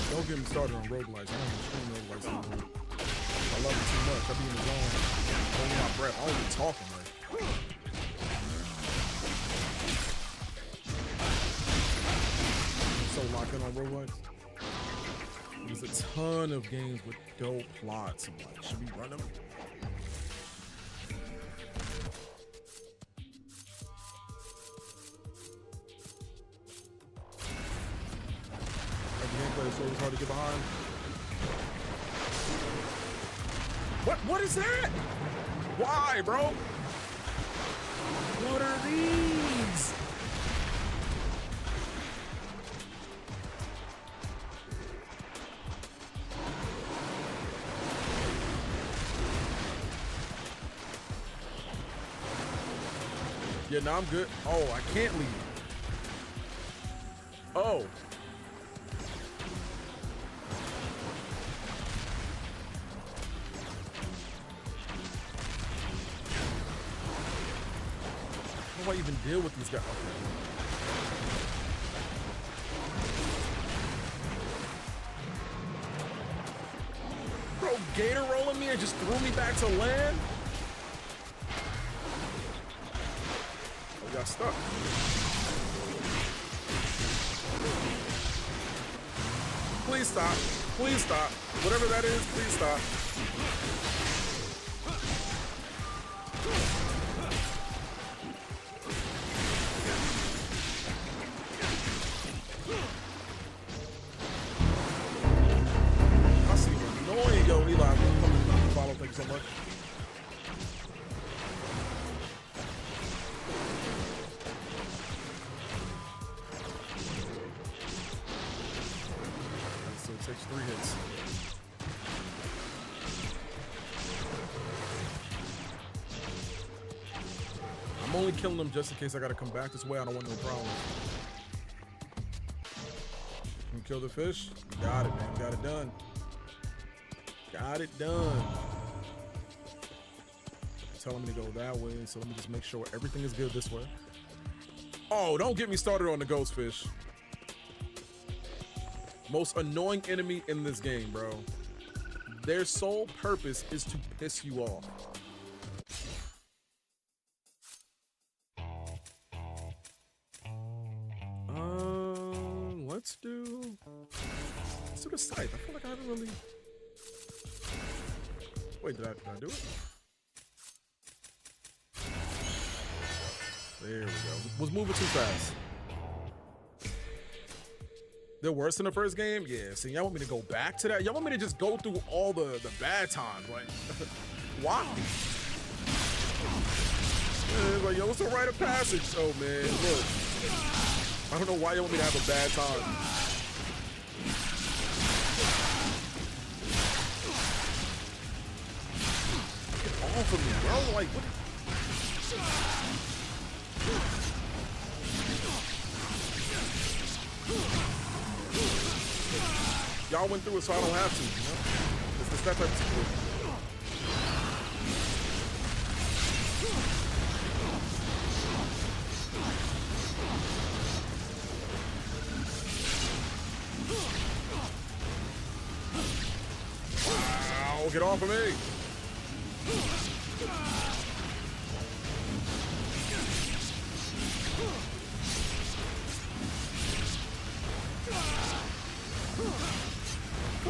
[SPEAKER 1] Don't get me started on roguelites. I don't even stream roguelites anymore. I love it too much. I be in the zone, holding my breath. I don't even talking like. I'm so locked in on roguelites. There's a ton of games with dope plots. I'm like, should we run them? So it's hard to get behind. What is that? Why, bro? What are these? Yeah, no, I'm good. Oh, I can't leave. Oh. How do I even deal with these guys? gator rolling me and just threw me back to land? Oh, got stuck. Please stop. Please stop. Whatever that is, please stop. I see you annoying, yo, Eli. Follow, thank you so much. So it takes 3 hits. I'm only killing them just in case I gotta come back this way. I don't want no problems. You kill the fish? Got it, man. Got it done. Got it done. Telling me to go that way, so let me just make sure everything is good this way. Oh, don't get me started on the ghost fish. Most annoying enemy in this game, bro. Their sole purpose is to piss you off. Let's do the scythe. I feel like I haven't really. Wait, did I do it? There we go. Was moving too fast. They're worse than the first game? Yeah, see, y'all want me to go back to that? Y'all want me to just go through all the bad times? Like, wow. Yeah, like, yo, what's the rite of passage? Oh, man, look. I don't know why y'all want me to have a bad time. Get off of me, bro. Like, what? Y'all went through it, so I don't have to. You know? It's that type of situation. Wow, get off of me.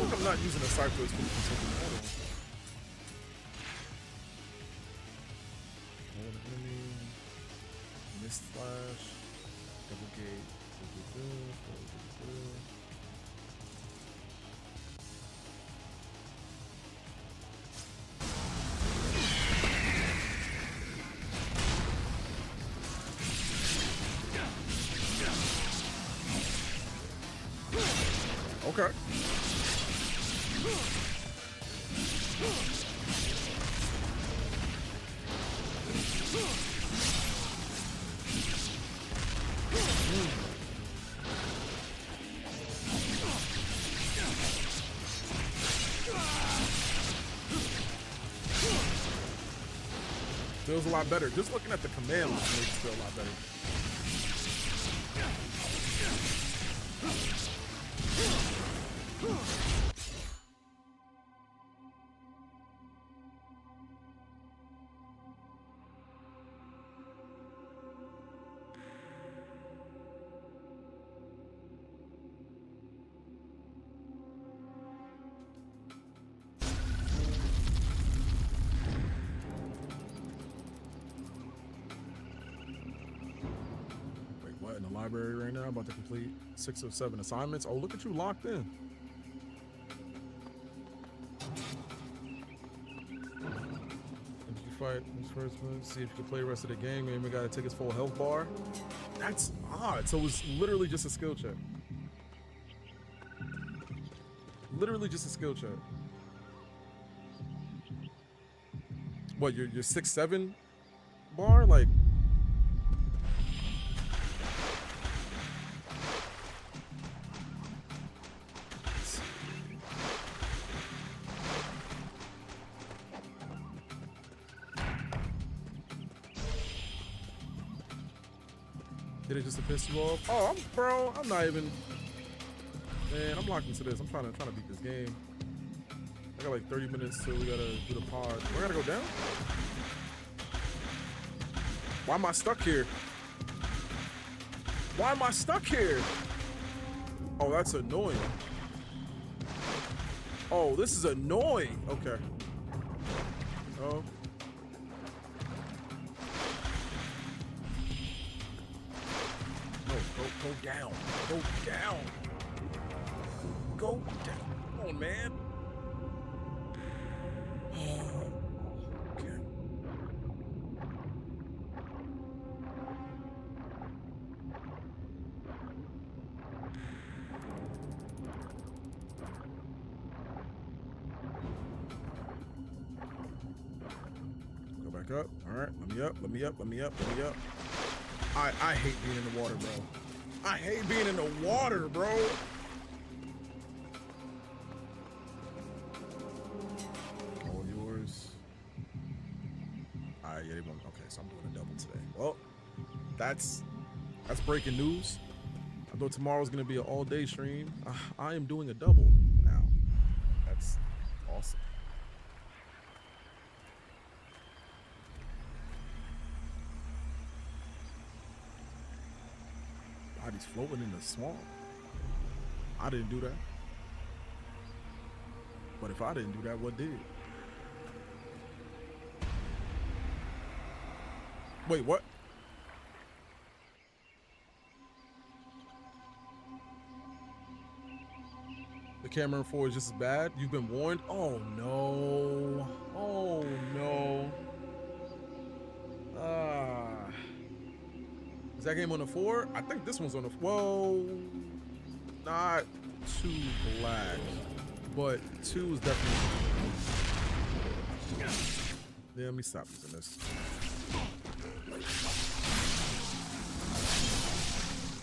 [SPEAKER 1] I'm not using a cypher as quickly as I enemy. Mist flash. Double gate. Okay. Feels a lot better. Just looking at the command makes it feel a lot better. Library right now, about to complete 6 or 7 assignments. Oh, look at you locked in. If you fight this first one, see if you can play the rest of the game. Maybe gotta take his full health bar. That's odd. So it's literally just a skill check. Literally just a skill check. What, your 6-7 bar? Like, did it just to piss you off? Oh, I'm not even. Man, I'm locked into this. I'm trying to beat this game. I got like 30 minutes till we gotta do the pod. I gotta go down? Why am I stuck here? Why am I stuck here? Oh, that's annoying. Oh, this is annoying. Okay. Oh. No, go down. Go down. Go down. Come on, man. Okay. Go back up. All right, let me up, let me up, let me up, let me up. I hate being in the water, bro. I hate being in the water, bro. All yours. All right, yeah, they want. Okay, so I'm doing a double today. Well, that's breaking news. I thought tomorrow's gonna be an all-day stream. I am doing a double now. That's awesome. Body's floating in the swamp. I didn't do that. But if I didn't do that, what did? Wait, what? The camera in 4 is just as bad? You've been warned? Oh no. Oh no. Is that game on the 4? I think this one's on the. Whoa. Not too black, but 2 is definitely. Yeah, let me stop using this.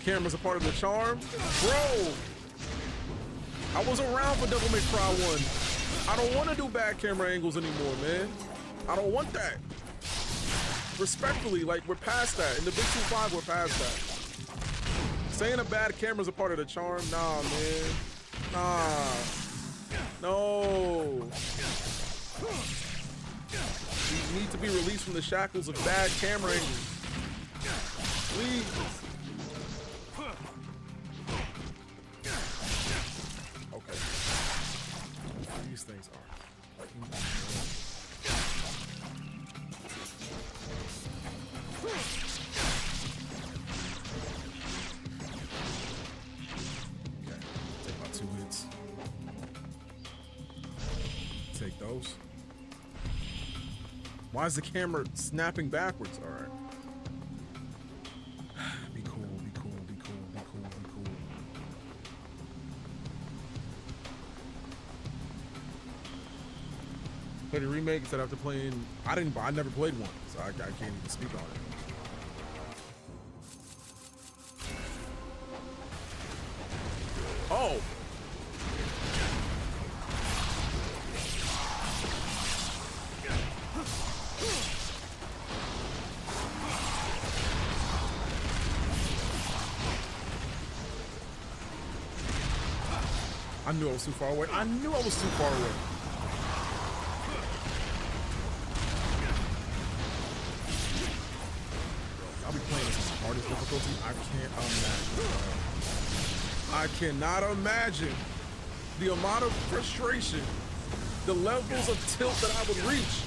[SPEAKER 1] Camera's a part of the charm? Bro! I was around for Devil May Cry 1. I don't want to do bad camera angles anymore, man. I don't want that. Respectfully, like, we're past that. In the Big 2-5, we're past that. Saying a bad camera's a part of the charm? Nah, man. Nah. No. We need to be released from the shackles of bad camera angles. Please. Okay. These things are. Okay, take about 2 hits. Take those. Why is the camera snapping backwards? All right. Be cool, be cool, be cool, be cool, be cool. Played a remake instead after playing. I never played one, so I can't even speak on it. Oh. I knew I was too far away. I knew I was too far away. I'll be playing this on the hardest difficulty. I can't imagine. I cannot imagine the amount of frustration, the levels of tilt that I would reach.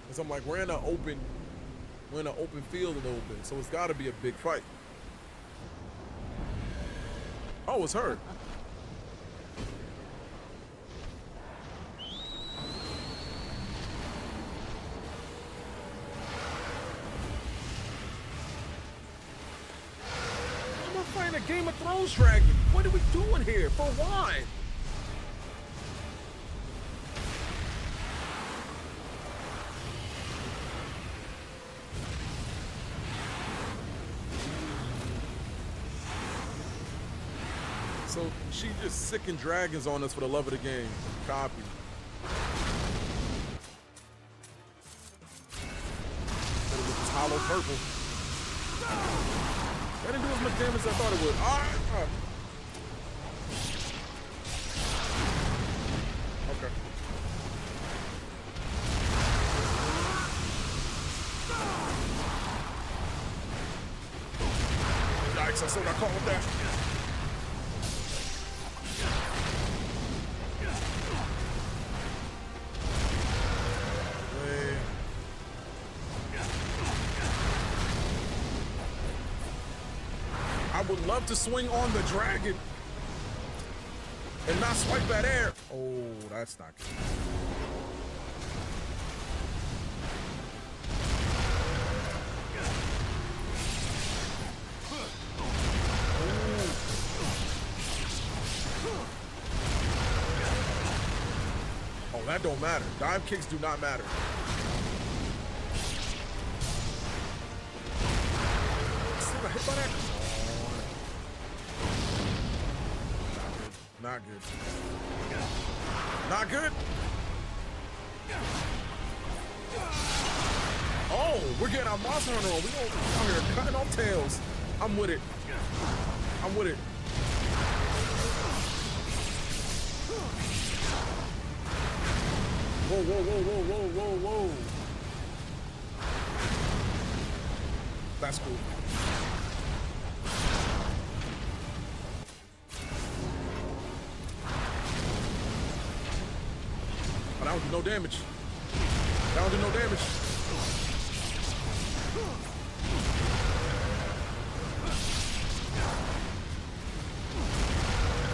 [SPEAKER 1] Because I'm like, we're in an open field a little bit, so it's got to be a big fight. Oh, it's her. I'm not fighting a Game of Thrones dragon. What are we doing here? For why? So she just sicking dragons on us for the love of the game. Copy. hollow purple. That didn't do as much damage as I thought it would. Okay. Yikes, I still got caught with that. I would love to swing on the dragon and not swipe that air. Oh, that's not good. Oh, that don't matter. Dive kicks do not matter. Still got hit by that? Not good. Not good. Oh, we're getting our monster hunter on. We go out here cutting off tails. I'm with it. I'm with it. Whoa, whoa, whoa, whoa, whoa, whoa, whoa. That's cool. That don't do no damage. That don't do no damage.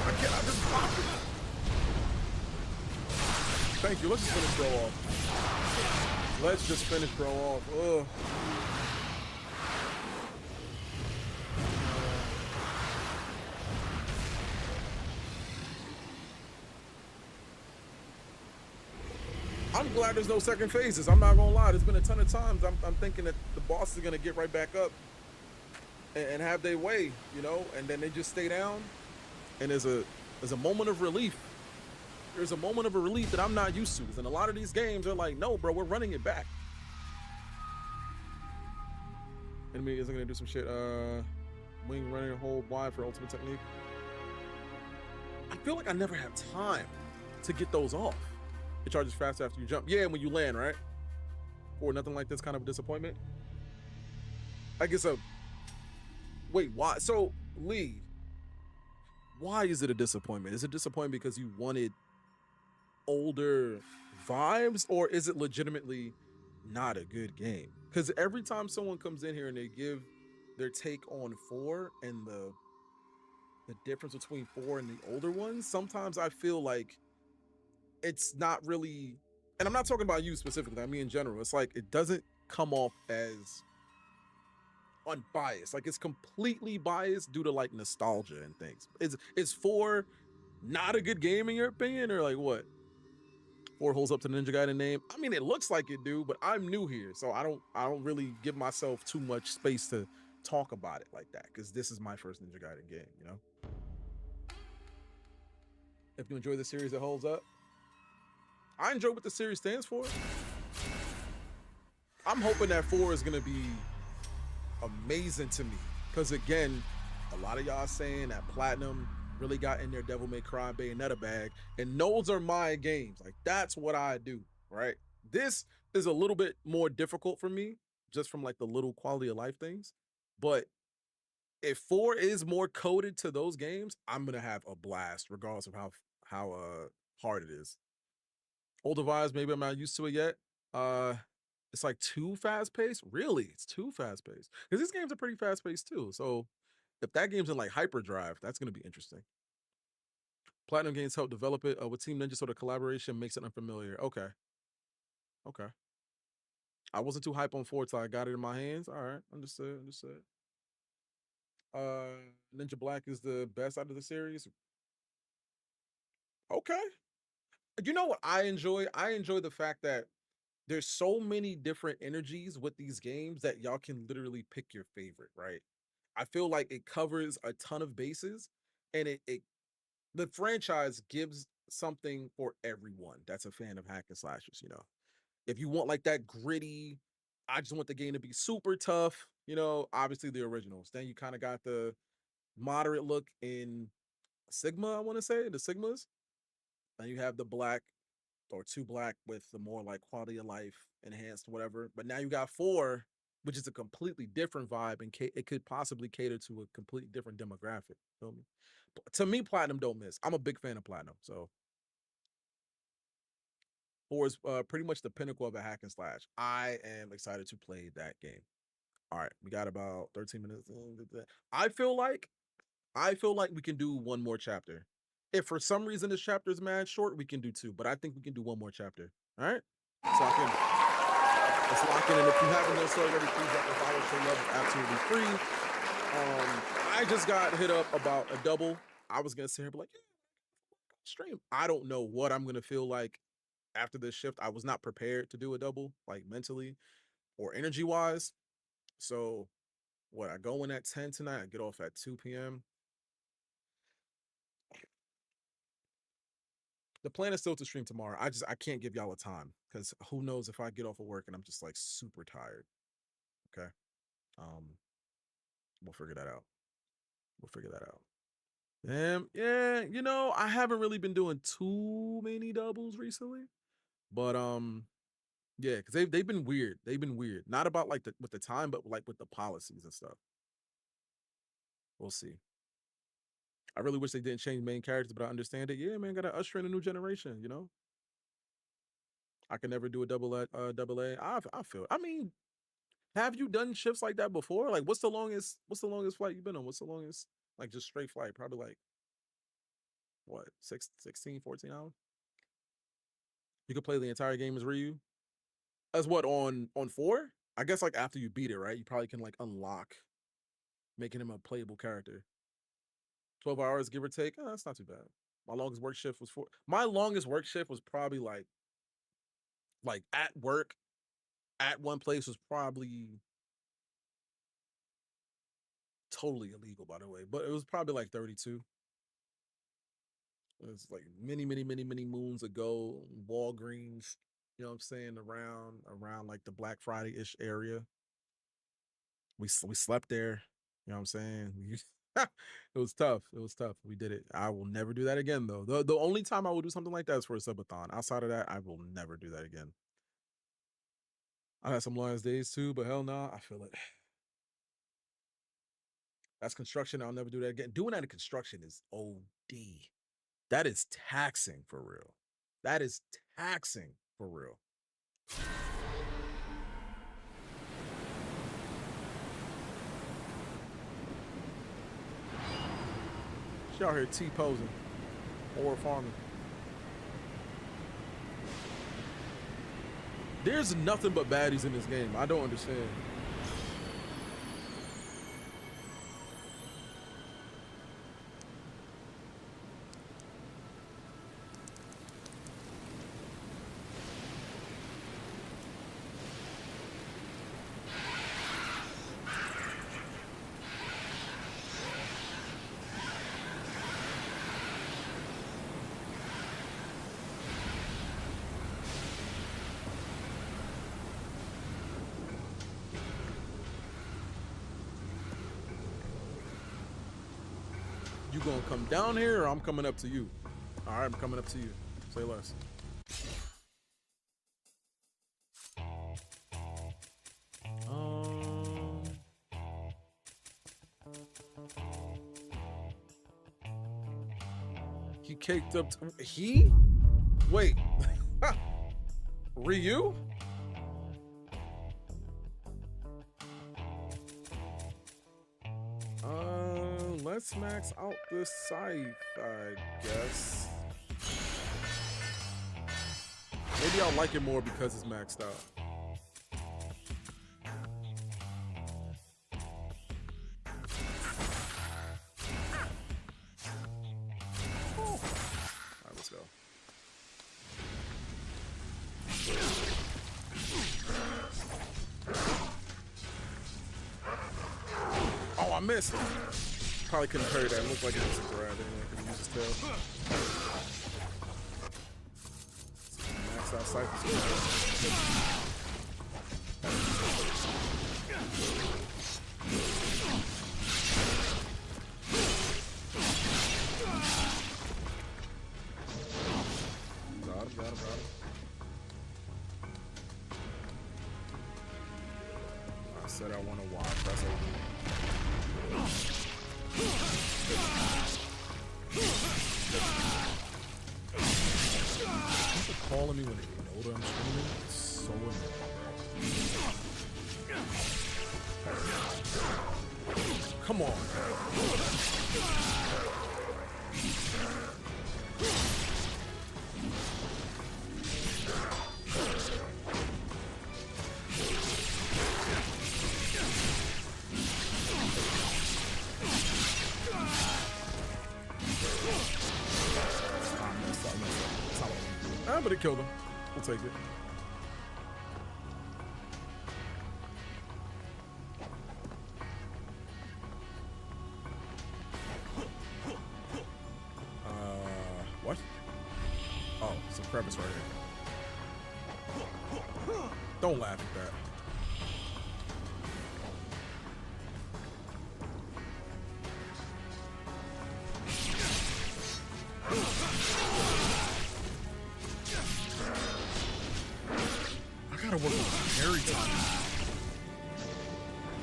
[SPEAKER 1] I cannot just pop it. Thank you. Let's just finish bro off. Let's just finish bro off. Ugh. I'm glad there's no second phases. I'm not gonna lie. There's been a ton of times I'm thinking that the boss is gonna get right back up and have their way, you know, and then they just stay down. And there's a moment of relief. There's a moment of a relief that I'm not used to. And a lot of these games are like, no, bro, we're running it back. Enemy isn't gonna do some shit. Wing running hold wide for ultimate technique. I feel like I never have time to get those off. It charges fast after you jump. Yeah, when you land, right? Or nothing like this, kind of a disappointment. I guess wait, why? So, Lee, why is it a disappointment? Is it a disappointment because you wanted older vibes, or is it legitimately not a good game? Because every time someone comes in here and they give their take on 4 and the difference between 4 and the older ones, sometimes I feel like it's not really, and I'm not talking about you specifically, I mean in general, it's like it doesn't come off as unbiased. Like it's completely biased due to like nostalgia and things. Is 4 not a good game in your opinion, or like what? 4 holds up to the Ninja Gaiden name. I mean, it looks like it do, but I'm new here, so I don't really give myself too much space to talk about it like that, because this is my first Ninja Gaiden game, you know? If you enjoy the series, it holds up. I enjoy what the series stands for. I'm hoping that 4 is gonna be amazing to me, because again, a lot of y'all saying that Platinum really got in their Devil May Cry Bayonetta bag, and those are my games. Like that's what I do, right? This is a little bit more difficult for me, just from like the little quality of life things. But if 4 is more coded to those games, I'm gonna have a blast, regardless of how hard it is. Older vibes, maybe I'm not used to it yet. It's like too fast paced. Really, it's too fast paced, because these games are pretty fast paced too. So if that game's in like hyperdrive, that's gonna be interesting. Platinum Games helped develop it with Team Ninja, so the collaboration makes it unfamiliar. Okay, okay. I wasn't too hype on 4 till I got it in my hands. All right, understood, understood. Ninja Black is the best out of the series. Okay. You know what I enjoy? I enjoy the fact that there's so many different energies with these games that y'all can literally pick your favorite, right? I feel like it covers a ton of bases, and it the franchise gives something for everyone that's a fan of hack and slashers, you know. If you want like that gritty, I just want the game to be super tough. You know, obviously the originals. Then you kind of got the moderate look in Sigma, I want to say, the Sigmas. Then you have the black or two black with the more like quality of life enhanced, whatever. But now you got 4, which is a completely different vibe, and it could possibly cater to a completely different demographic. Feel me? But to me, Platinum don't miss. I'm a big fan of Platinum, so 4 is pretty much the pinnacle of a hack and slash. I am excited to play that game. All right, we got about 13 minutes. I feel like we can do one more chapter. If for some reason this chapter is mad short, we can do 2, but I think we can do one more chapter. All right, so let's lock in. And if you haven't done so already, please drop a follow. Show love is absolutely free. I just got hit up about a double. I was gonna sit here and be like, yeah, stream. I don't know what I'm gonna feel like after this shift. I was not prepared to do a double, like mentally or energy wise. So what, I go in at 10 tonight, I get off at 2 p.m. The plan is still to stream tomorrow. I can't give y'all a time because who knows if I get off of work and I'm just like super tired. Okay. We'll figure that out. Yeah, you know, I haven't really been doing too many doubles recently. But yeah, because they've been weird. Not about like with the time, but like with the policies and stuff. We'll see. I really wish they didn't change main characters, but I understand it. Yeah, man, gotta usher in a new generation, you know? I can never do a double A. I feel. I mean, have you done shifts like that before? Like, what's the longest flight you've been on? What's the longest, like, just straight flight? Probably like, what, 16, 14 hours? You could play the entire game as Ryu? As what, on 4? I guess, like, after you beat it, right? You probably can, like, unlock making him a playable character. 12 hours, give or take. Oh, that's not too bad. My longest work shift was probably like at work at one place was probably totally illegal, by the way, but it was probably like 32. It was like many moons ago. Walgreens, you know what I'm saying, around like the Black Friday-ish area. We slept there, you know what I'm saying. It was tough. We did it. I will never do that again, though. The only time I will do something like that is for a subathon. Outside of that, I will never do that again. I had some longest days too, but hell no, I feel it. That's construction. I'll never do that again. Doing that in construction is OD. That is taxing for real. She out here T-posing or farming. There's nothing but baddies in this game. I don't understand. You gonna come down here or I'm coming up to you? All right, I'm coming up to you. Say less. He caked up. He? Wait. Ryu? Let's max out this scythe, I guess. Maybe I'll like it more because it's maxed out. All right, let's go. Oh, I missed. Probably couldn't parry that. It looked like it was a grab anyway, because he used his tail. Max out cyphers. him. I said I want to watch. That's over. People calling me when they know that I'm streaming. It's so annoying. Come on. But it killed him. We'll take it. What? Oh, it's a crevice right here. Don't laugh at that. I gotta work with parry time,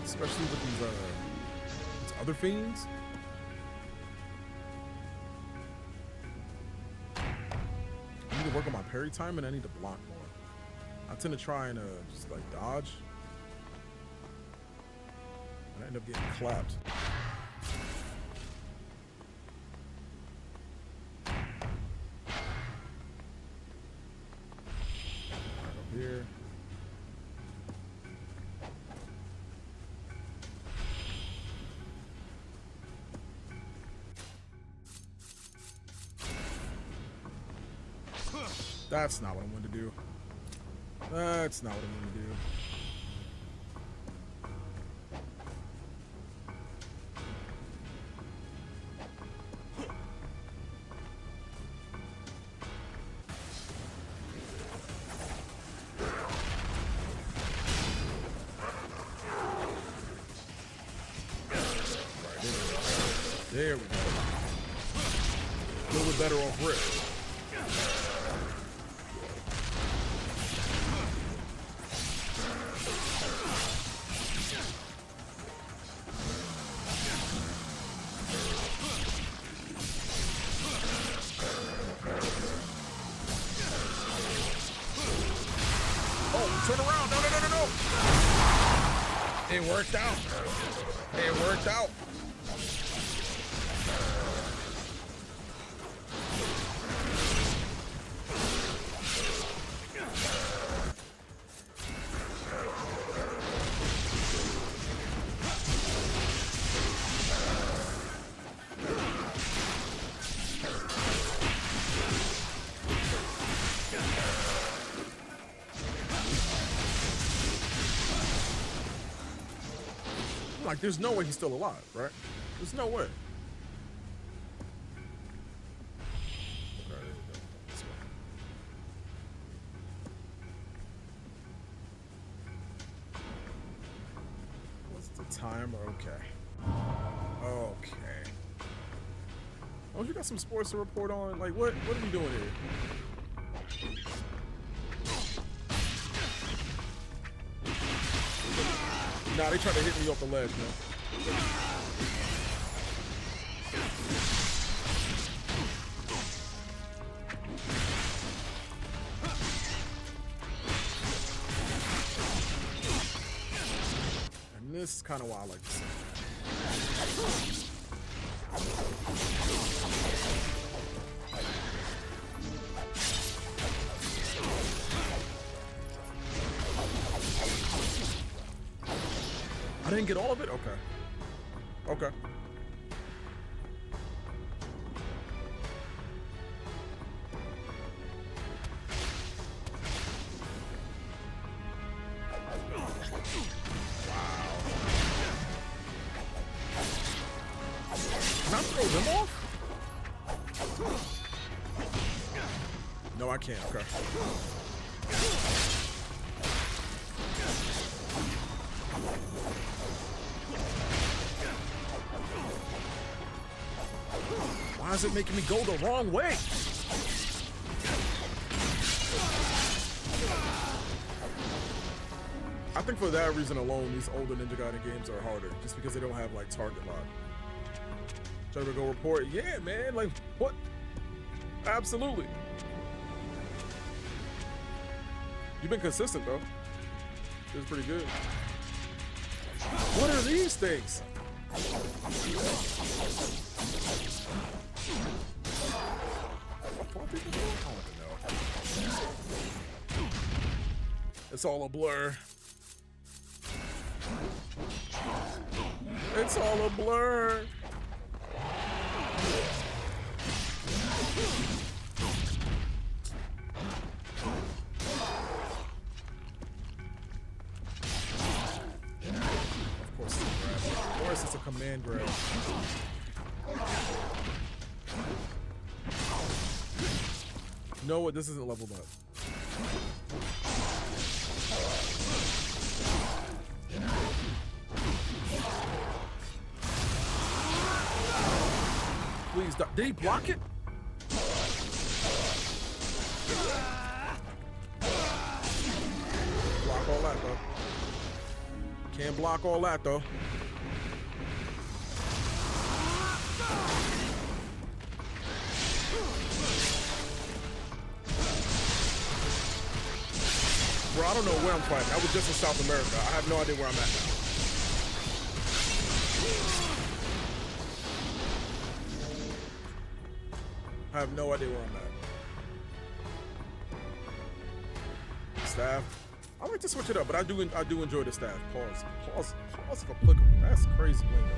[SPEAKER 1] especially with these other fiends. I need to work on my parry time, and I need to block more. I tend to try and just like dodge, and I end up getting clapped. Here. That's not what I wanted to do. That's not what I wanted to do. There we go. A little bit better off rip. Oh, turn around. No. It worked out. It worked out. Like, there's no way he's still alive, right? There's no way. All right, there we go. This way. What's the timer? Okay. Okay. Oh, you got some sports to report on? Like, what are you doing here? Nah, they tried to hit me off the ledge, man. And this is kind of why I like to see. I didn't get all of it? Okay. Okay. Can I throw them off? No, I can't. Okay. Why is it making me go the wrong way? I think for that reason alone, these older Ninja Gaiden games are harder, just because they don't have like target lock. Try to go report. Yeah, man. Like what? Absolutely. You've been consistent though. It's pretty good. What are these things? It's all a blur. It's all a blur. Of course it's a command grab. You know what? This isn't leveled up. Please, did he block it? Block all that though. Can't block all that though. Bro, I don't know where I'm fighting. I was just in South America. I have no idea where I'm at now. I have no idea where I'm at. Staff. I like to switch it up, but I do enjoy the staff. Pause if applicable. That's crazy lingo.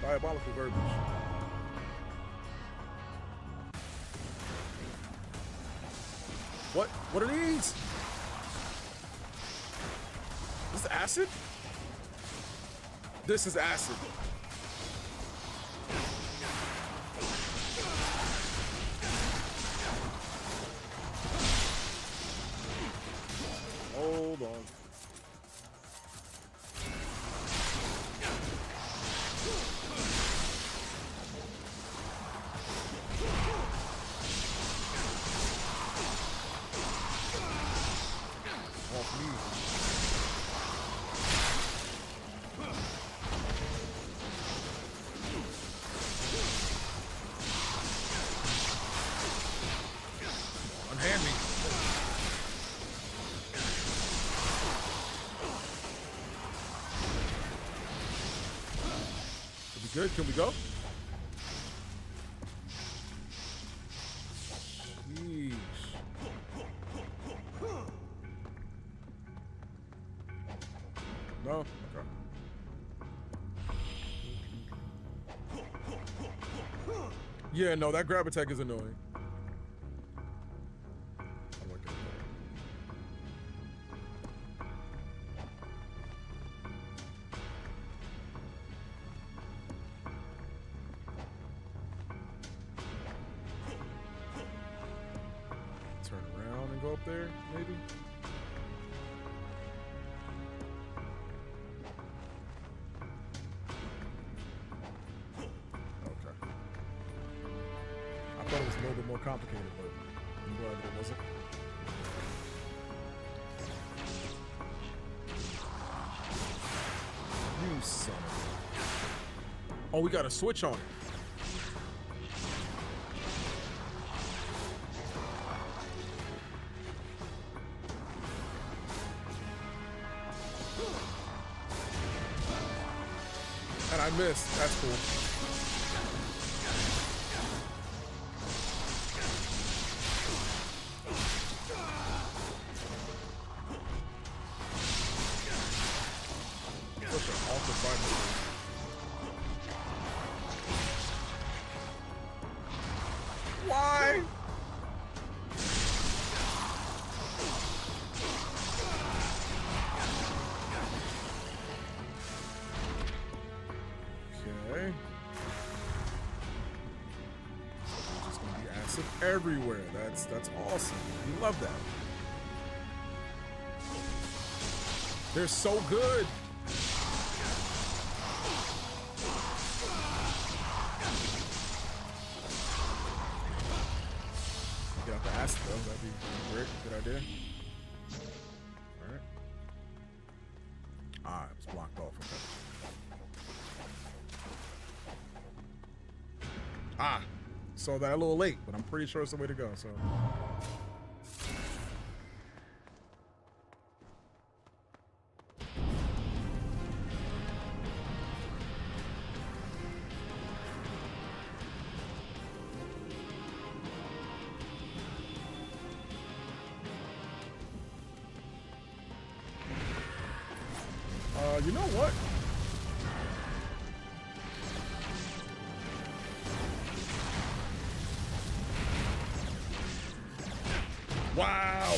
[SPEAKER 1] Diabolical verbiage. What? What are these? This is acid? This is acid. Hold on. Off me. Unhand me. Good, can we go? Yeesh. No? Okay. Yeah, no, that grab attack is annoying. I like it. Turn around and go up there, maybe? Okay. I thought it was a little bit more complicated, but I'm glad that it wasn't. You son of a... Oh, we got a switch on it. And I missed. That's cool. Such an awful fight. Why? Okay. There's just gonna be acid everywhere. That's awesome. We love that. They're so good. Get out the acid though. That'd be great. Good idea. All right. Ah, it was blocked off. Okay. Ah, saw that a little late, but I'm pretty sure it's the way to go. So. You know what? Wow.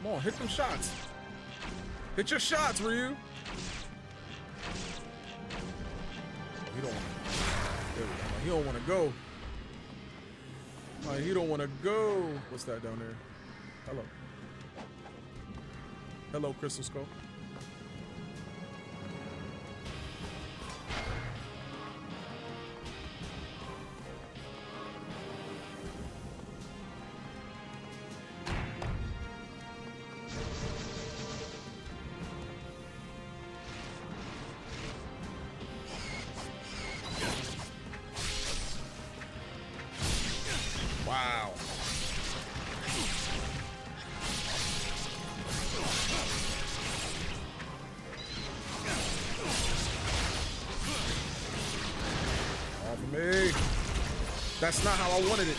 [SPEAKER 1] Come on, hit them shots. Hit your shots, Ryu. He don't want to. He don't want to go. He don't want to go. What's that down there? Hello. Hello, Crystal Skull. Wow. Off of me. That's not how I wanted it.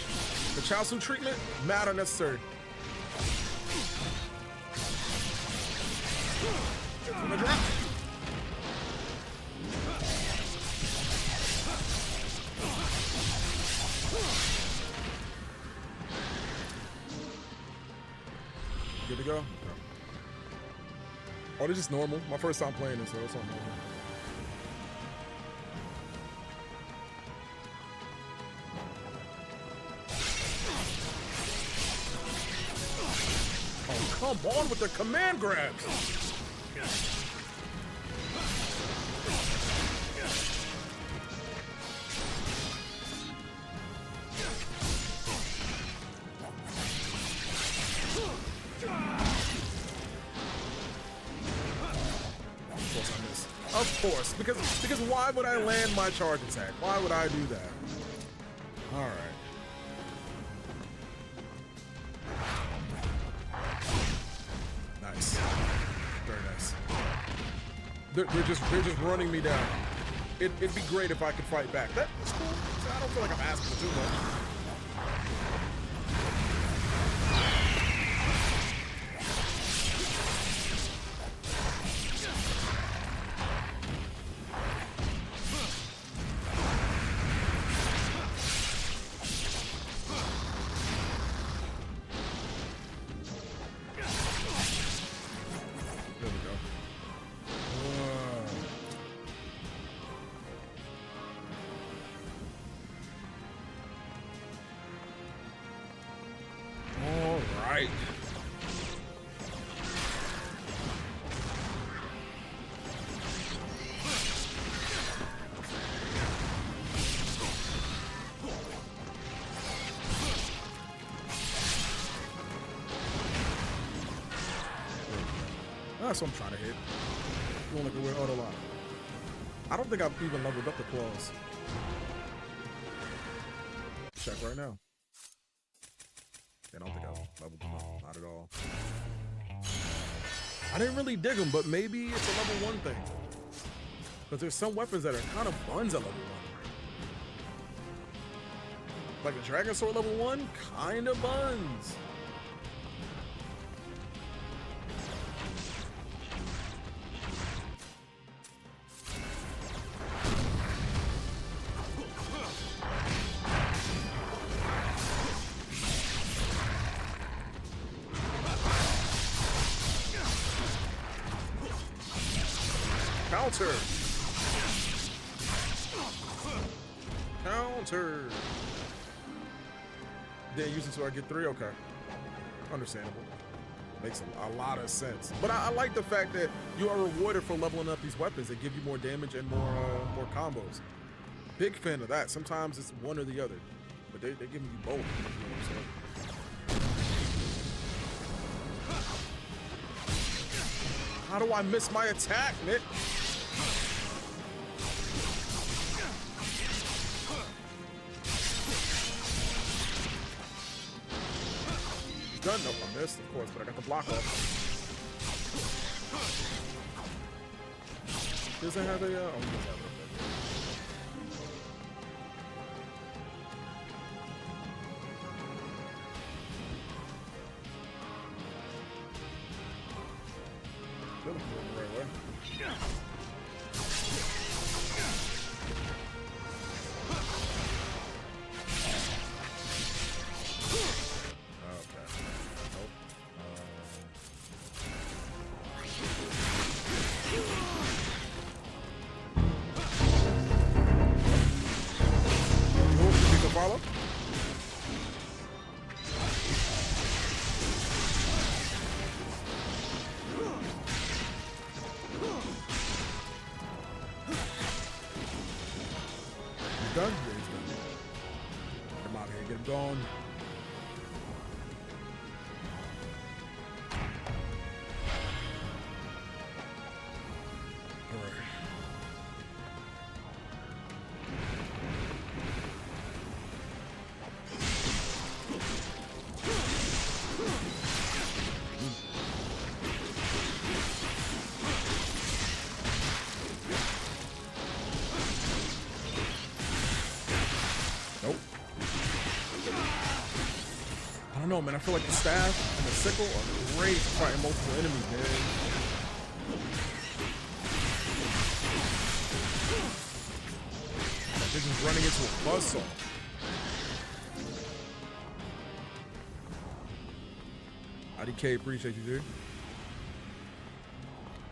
[SPEAKER 1] The Chaosu treatment, not unnecessary. From the drop. Good to go? No. Oh, this is normal. My first time playing this, so it's on normal. Oh, come on with the command grabs. Of course, because why would I land my charge attack? Why would I do that? All right. Nice. Very nice. They're just running me down. It'd be great if I could fight back. That's cool. I don't feel like I'm asking for too much. Right. That's what I'm trying to hit. Doing like a weird auto lock. I don't think I've even leveled up the claws. Check right now. I don't think I've leveled them up. Not at all. I didn't really dig them, but maybe it's a level 1 thing. Because there's some weapons that are kind of buns at level 1. Like a Dragon Sword level 1, kind of buns. Counter. Counter. Didn't use it so I get 3? Okay. Understandable. Makes a lot of sense. But I like the fact that you are rewarded for leveling up these weapons. They give you more damage and more combos. Big fan of that. Sometimes it's one or the other. but they're giving you both. You know what I'm saying? How do I miss my attack, Nick? Done. Nope, I missed, of course, but I got the block off. Does it have a? Oh, it does have it. Really going the right way. Follow. He's done? Yeah, he's done. Get him out of here. Get him going. All right. Nope. I don't know, man. I feel like the staff and the sickle are great for fighting multiple enemies, man. They're just running into a buzzsaw. IDK, appreciate you, dude.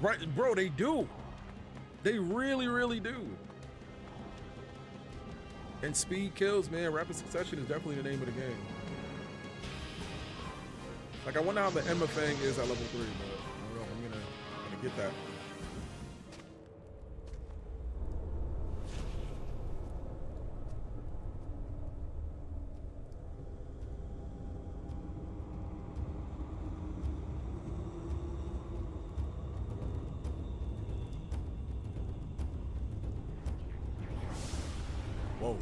[SPEAKER 1] Right, bro, they do. They really, really do. And speed kills, man. Rapid succession is definitely the name of the game. Like, I wonder how the Emma thing is at level 3, but I don't know. I'm gonna get that. Whoa.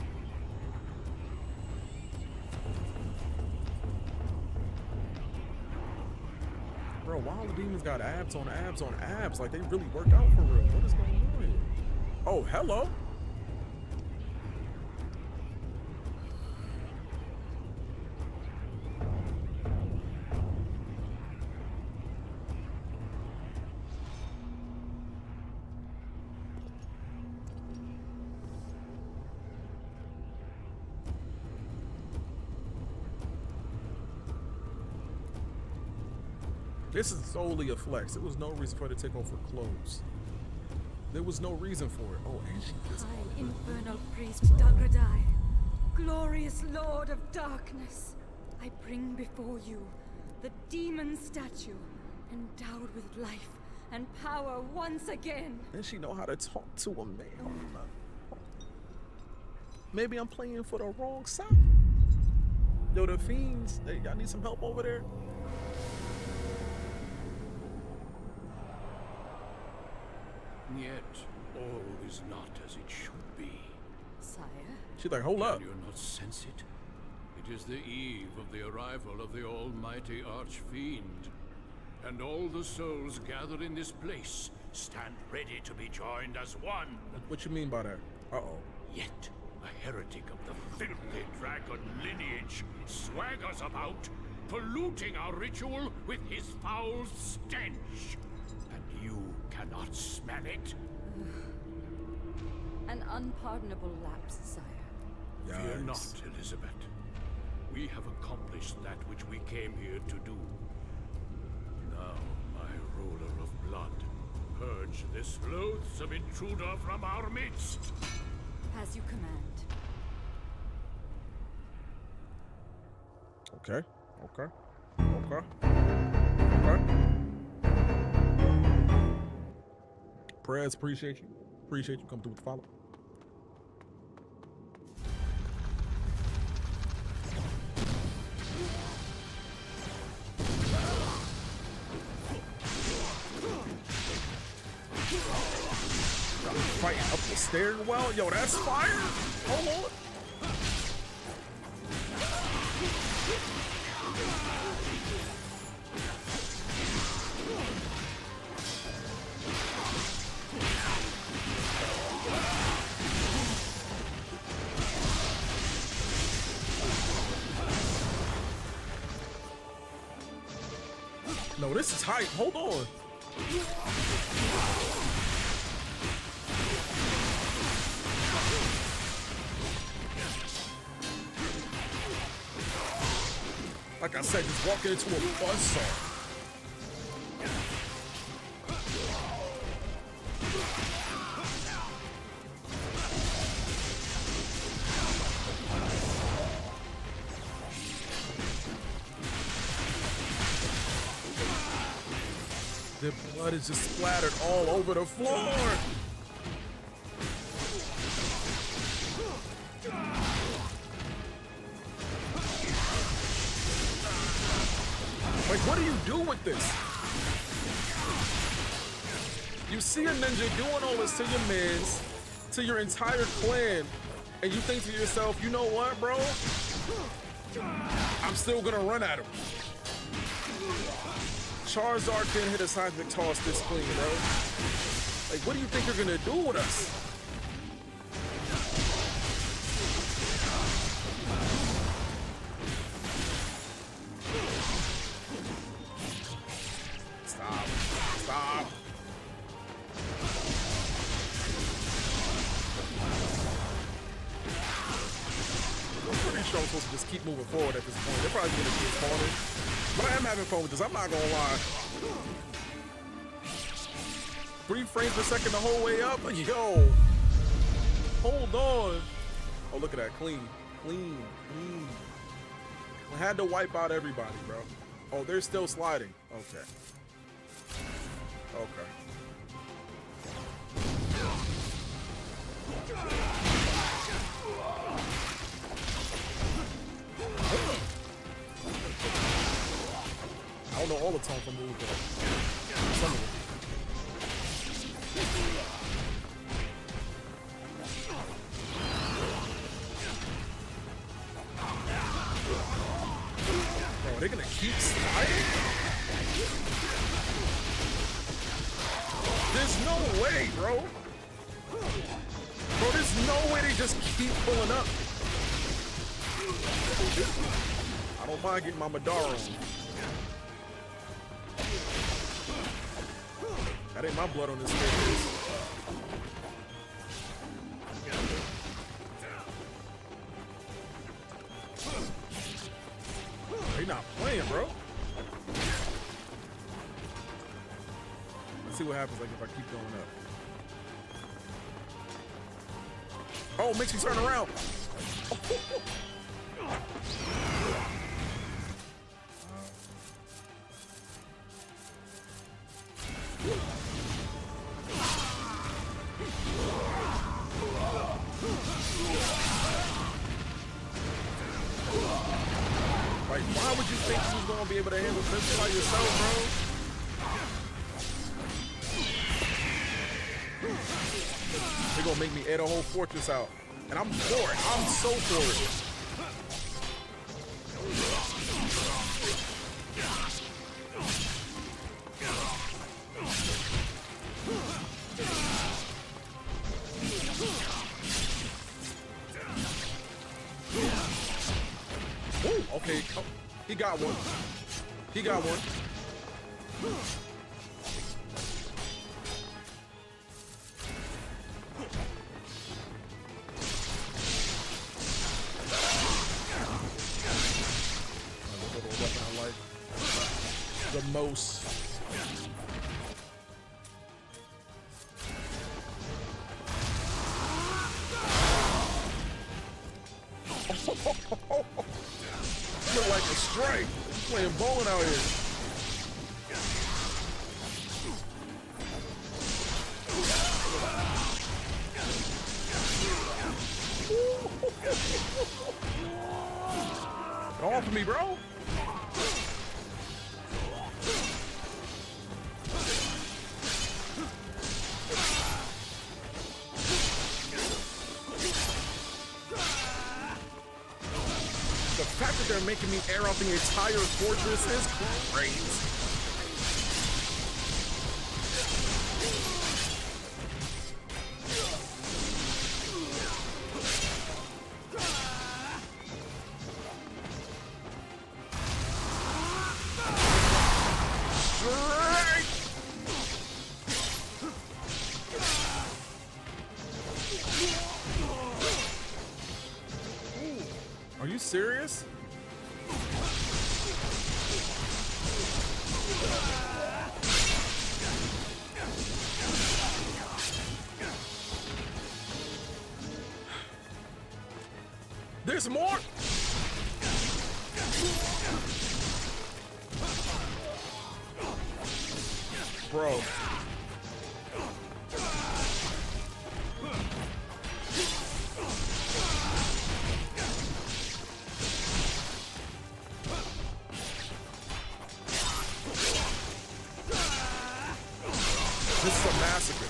[SPEAKER 1] Bro, why all the demons got abs on abs on abs? Like, they really work out for real. What is going on here? Oh, hello. This is solely a flex. There was no reason for her to take off her clothes. There was no reason for it. Oh, and she gets
[SPEAKER 7] High infernal priest Dagradai, glorious lord of darkness, I bring before you the demon statue, endowed with life and power once again.
[SPEAKER 1] And she know how to talk to a man. Maybe I'm playing for the wrong side. Yo, the fiends, hey, y'all need some help over there?
[SPEAKER 8] Yet all is not as it should be.
[SPEAKER 7] Sire?
[SPEAKER 1] She's like, hold up.
[SPEAKER 8] Can you not sense it? It is the eve of the arrival of the almighty Archfiend. And all the souls gathered in this place stand ready to be joined as one.
[SPEAKER 1] What you mean by that? Uh-oh.
[SPEAKER 8] Yet a heretic of the filthy dragon lineage swaggers about, polluting our ritual with his foul stench. And you cannot smell it?
[SPEAKER 7] An unpardonable lapse, sire.
[SPEAKER 8] Fear
[SPEAKER 1] Yikes.
[SPEAKER 8] not, Elizabeth. We have accomplished that which we came here to do. Now, my ruler of blood, purge this loathsome intruder from our midst.
[SPEAKER 7] As you command.
[SPEAKER 1] Okay. Okay. Okay. Okay. Prayers, appreciate you. Appreciate you coming through with the follow. Fighting up the stairwell? Yo, that's fire! Hold on. No, this is hype. Hold on. Like I said, just walking into a buzzsaw. The blood is just splattered all over the floor. Like, what do you do with this? You see a ninja doing all this to your mans, to your entire clan, and you think to yourself, you know what, bro? I'm still gonna run at him. Charizard can't hit a seismic toss this clean, bro. Like, what do you think you're gonna do with us? Stop. Stop. I'm pretty sure I'm supposed to just keep moving forward at this point. They're probably gonna keep spawning. But I am having fun with this, I'm not gonna lie. 3 frames per second the whole way up? Yo! Hold on. Oh, look at that. Clean. Clean. Clean. I had to wipe out everybody, bro. Oh, they're still sliding. Okay. Okay. I don't know all the time for moves, but some of them. Bro, are they gonna keep sliding? There's no way, bro. Bro, there's no way they just keep pulling up. I don't mind getting my Madara on. That ain't my blood on this face. They not playing, bro. Let's see what happens like if I keep going up. Oh, it makes me turn around. Like, why would you think you was gonna be able to handle this by yourself, bro? They're gonna make me air the whole fortress out. And I'm for it. I'm so for it. Ooh, okay. Oh, he got one. He got one. Weapon I like the most. Look like a strike. I'm playing bowling out here. Get off of me, bro. fact that they're making me air out the entire fortress is great. Are you serious? There's more? Bro. This is a massacre.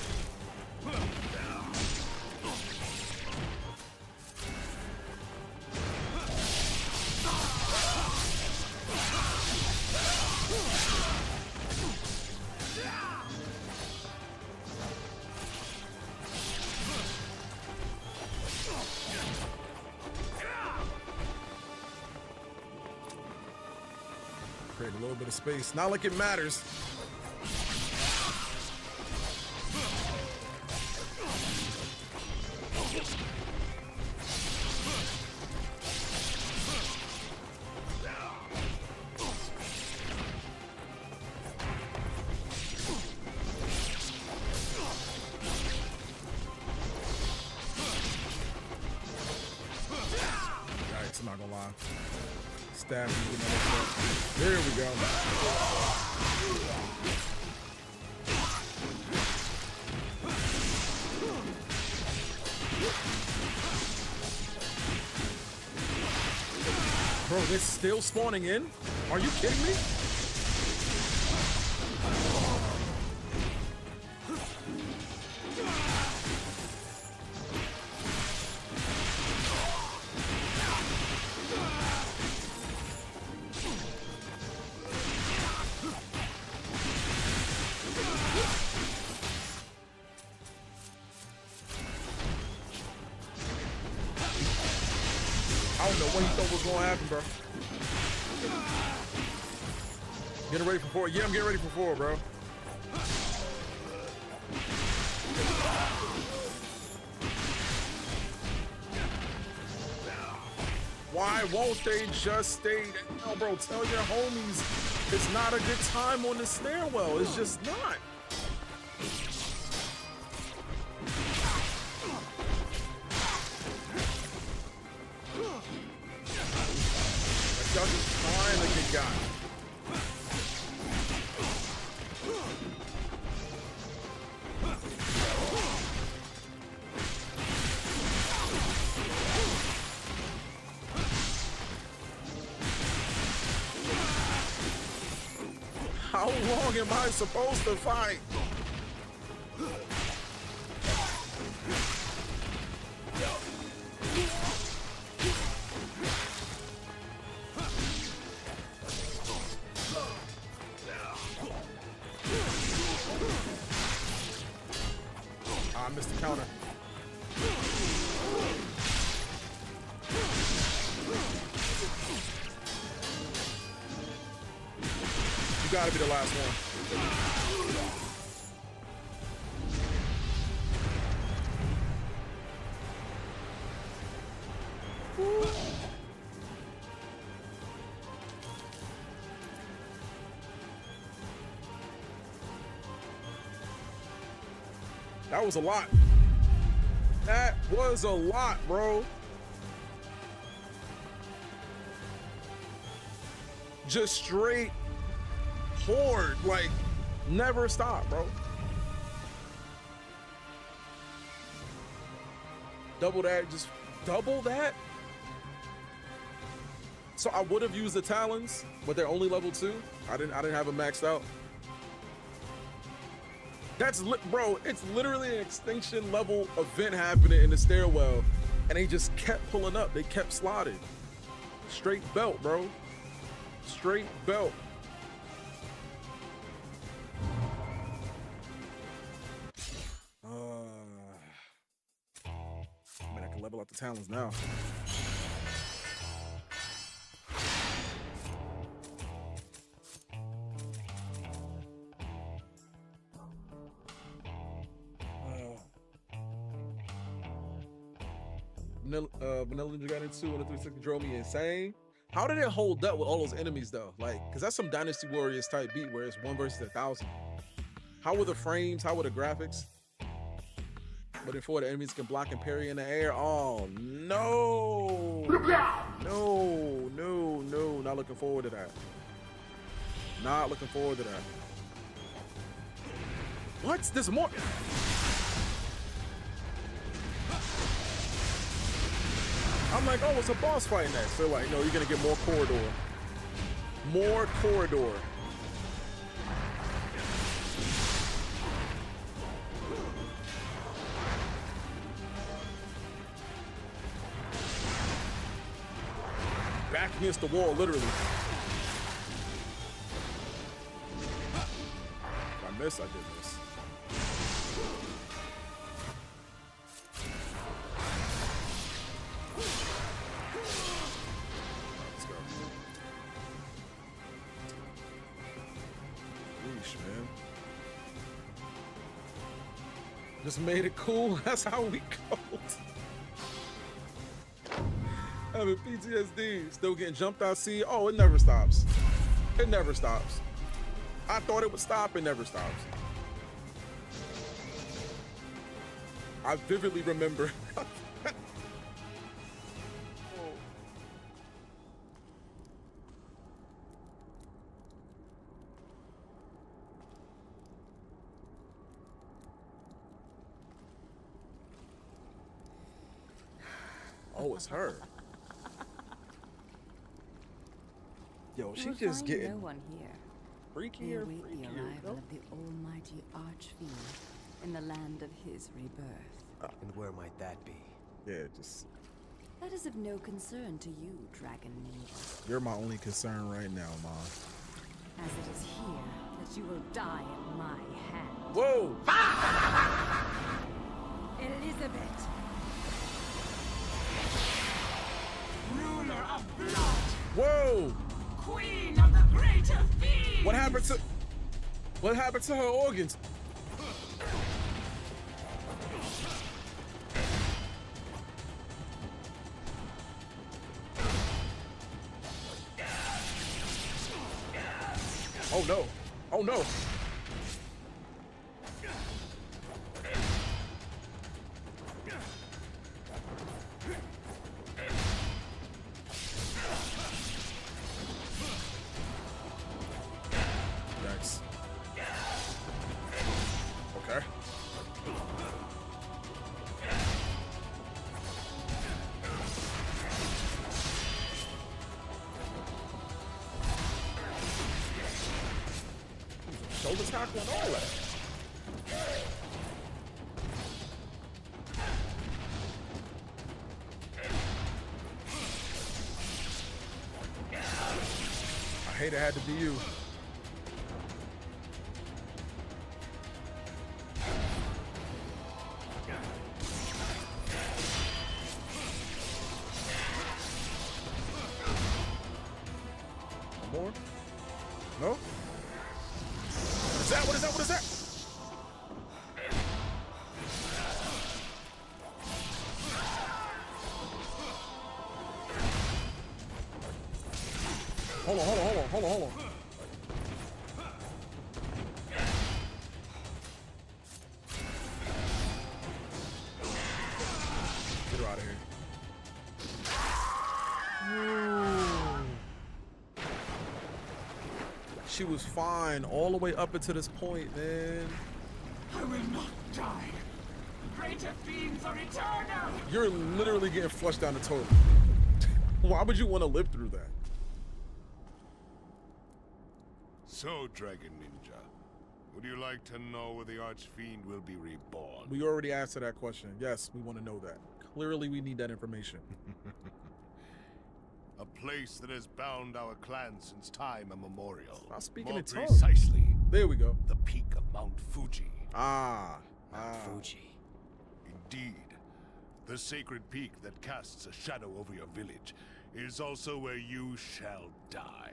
[SPEAKER 1] Create a little bit of space. Not like it matters. Yikes, I'm not gonna lie. Stab me. There we go. Bro, they're still spawning in? Are you kidding me? I don't know what he thought was gonna happen, bro. Getting ready for 4. Yeah, I'm getting ready for 4, bro. Why won't they just stay down, bro? Tell your homies it's not a good time on the stairwell. It's just not. Y'all just trying to get got. How long am I supposed to fight? I missed the counter. You gotta be the last one. That was a lot. That was a lot, bro. Just straight horde, like never stop, bro. Double that, just double that. So I would have used the talons, but they're only level 2. I didn't have them maxed out. That's bro, it's literally an extinction level event happening in the stairwell, and they just kept pulling up. They kept slotting. Straight belt, bro. Straight belt. Man, I can level up the talents now. Vanilla Ninja Gaiden 2 and the 360 drove me insane. How did it hold up with all those enemies though? Like, cause that's some Dynasty Warriors type beat where it's 1 versus 1,000. How were the frames? How were the graphics? But before the enemies can block and parry in the air. Oh no! No, no, no! Not looking forward to that. Not looking forward to that. What? There's more. I'm like, oh, it's a boss fight next. So like, no, you're gonna get more corridor. More corridor. Back against the wall, literally. If I miss, I did miss. Let's go. Yeesh, man. Just made it cool. That's how we go. Having PTSD, still getting jumped out. See, oh, it never stops. It never stops. I thought it would stop. It never stops. I vividly remember. Oh, it's her. Yo, she just getting
[SPEAKER 9] no one here.
[SPEAKER 1] freakier,
[SPEAKER 9] We await the
[SPEAKER 1] freakier.
[SPEAKER 9] arrival of the almighty Archfiend in the land of his rebirth.
[SPEAKER 3] And where might that be?
[SPEAKER 1] Yeah, just
[SPEAKER 9] That is of no concern to you, Dragon Ninja,
[SPEAKER 1] you're my only concern right now, Mom.
[SPEAKER 9] as it is here that you will die at my hand.
[SPEAKER 1] Whoa!
[SPEAKER 7] Elizabeth!
[SPEAKER 2] Ruler of blood,
[SPEAKER 1] Whoa!
[SPEAKER 2] queen of the greater fiend.
[SPEAKER 1] What happened to her organs? Oh no. Oh no. Nice. Okay. Shoulder tackle and all that. I hate it had to be you. More? No? What is that? What is that? What is that? Hold on, hold on, hold on, hold on, hold on. Get her out of here. She was fine all the way up until this point, man.
[SPEAKER 2] I will not die. Greater fiends are eternal.
[SPEAKER 1] You're literally getting flushed down the toilet. Why would you want to live through that?
[SPEAKER 10] So, Dragon Ninja, would you like to know where the Archfiend will be reborn?
[SPEAKER 1] We already answered that question. Yes, we want to know that. Clearly, we need that information.
[SPEAKER 10] A place that has bound our clan since time immemorial.
[SPEAKER 1] Stop speaking
[SPEAKER 10] More
[SPEAKER 1] in tongues.
[SPEAKER 10] precisely,
[SPEAKER 1] There we go.
[SPEAKER 10] the peak of Mount Fuji.
[SPEAKER 1] Mount
[SPEAKER 3] Fuji.
[SPEAKER 10] Indeed. The sacred peak that casts a shadow over your village is also where you shall die.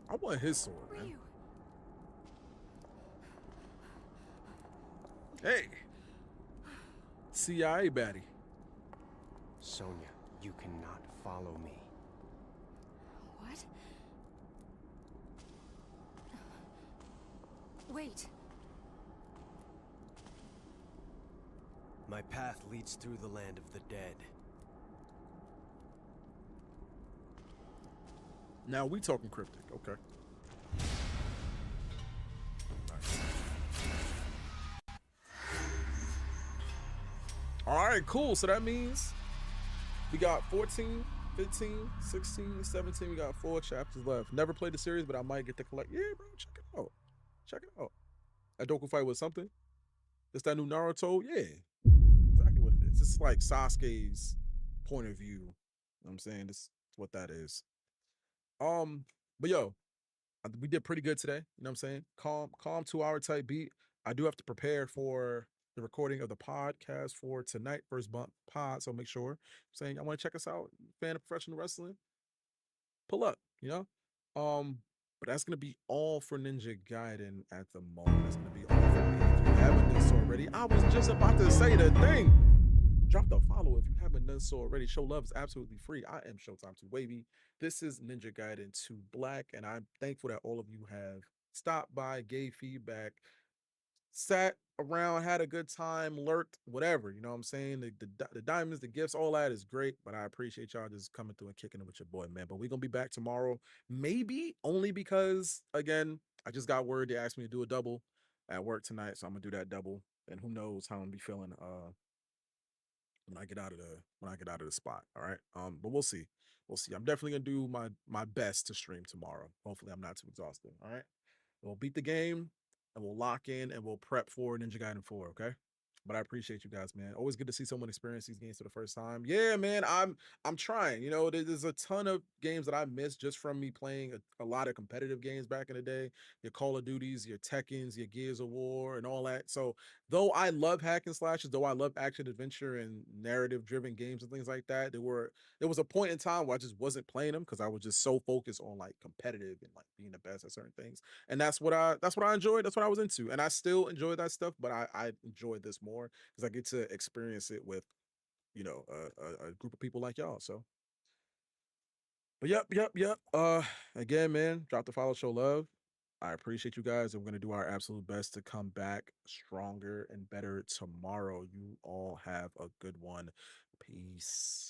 [SPEAKER 1] I want his sword, man. Hey, CIA baddie.
[SPEAKER 3] Sonya, you cannot follow me.
[SPEAKER 7] What? Wait.
[SPEAKER 3] My path leads through the land of the dead.
[SPEAKER 1] Now we talking cryptic, okay. All right, cool. So that means we got 14, 15, 16, 17. We got 4 chapters left. Never played the series, but I might get to collect. Yeah, bro, check it out. Check it out. That Doku fight was something. It's that new Naruto. Yeah, exactly what it is. It's like Sasuke's point of view. You know what I'm saying? This is what that is. But yo, we did pretty good today. You know what I'm saying? Calm 2-hour type beat. I do have to prepare for the recording of the podcast for tonight, first bump pod. So make sure saying I want to check us out, fan of professional wrestling. Pull up, you know? But that's gonna be all for Ninja Gaiden at the moment. That's gonna be all for me. If you haven't done so already, I was just about to say the thing. Drop the follow if you haven't done so already. Show love is absolutely free. I am Showtime to Wavy. This is Ninja Gaiden 2 Black, and I'm thankful that all of you have stopped by, gave feedback, sat around, had a good time, lurked, whatever. You know what I'm saying? The diamonds, the gifts, all that is great, but I appreciate y'all just coming through and kicking it with your boy, man. But we're gonna be back tomorrow, maybe only because again, I just got word they asked me to do a double at work tonight, so I'm gonna do that double. And who knows how I'm gonna be feeling when I get out of the spot. All right. But we'll see. We'll see. I'm definitely gonna do my best to stream tomorrow. Hopefully I'm not too exhausted. All right. We'll beat the game and we'll lock in and we'll prep for Ninja Gaiden 4. Okay. But I appreciate you guys, man. Always good to see someone experience these games for the first time. Yeah, man. I'm trying. You know, there's a ton of games that I missed just from me playing a lot of competitive games back in the day. Your Call of Duties, your Tekkens, your Gears of War, and all that. So though I love hack and slashes, though I love action adventure and narrative driven games and things like that, there was a point in time where I just wasn't playing them because I was just so focused on like competitive and like being the best at certain things. And that's what I enjoyed. That's what I was into. And I still enjoy that stuff, but I enjoy this more because I get to experience it with, you know, a group of people like y'all. So but yep. Again, man, drop the follow, show love. I appreciate you guys, and we're gonna do our absolute best to come back stronger and better tomorrow. You all have a good one. Peace.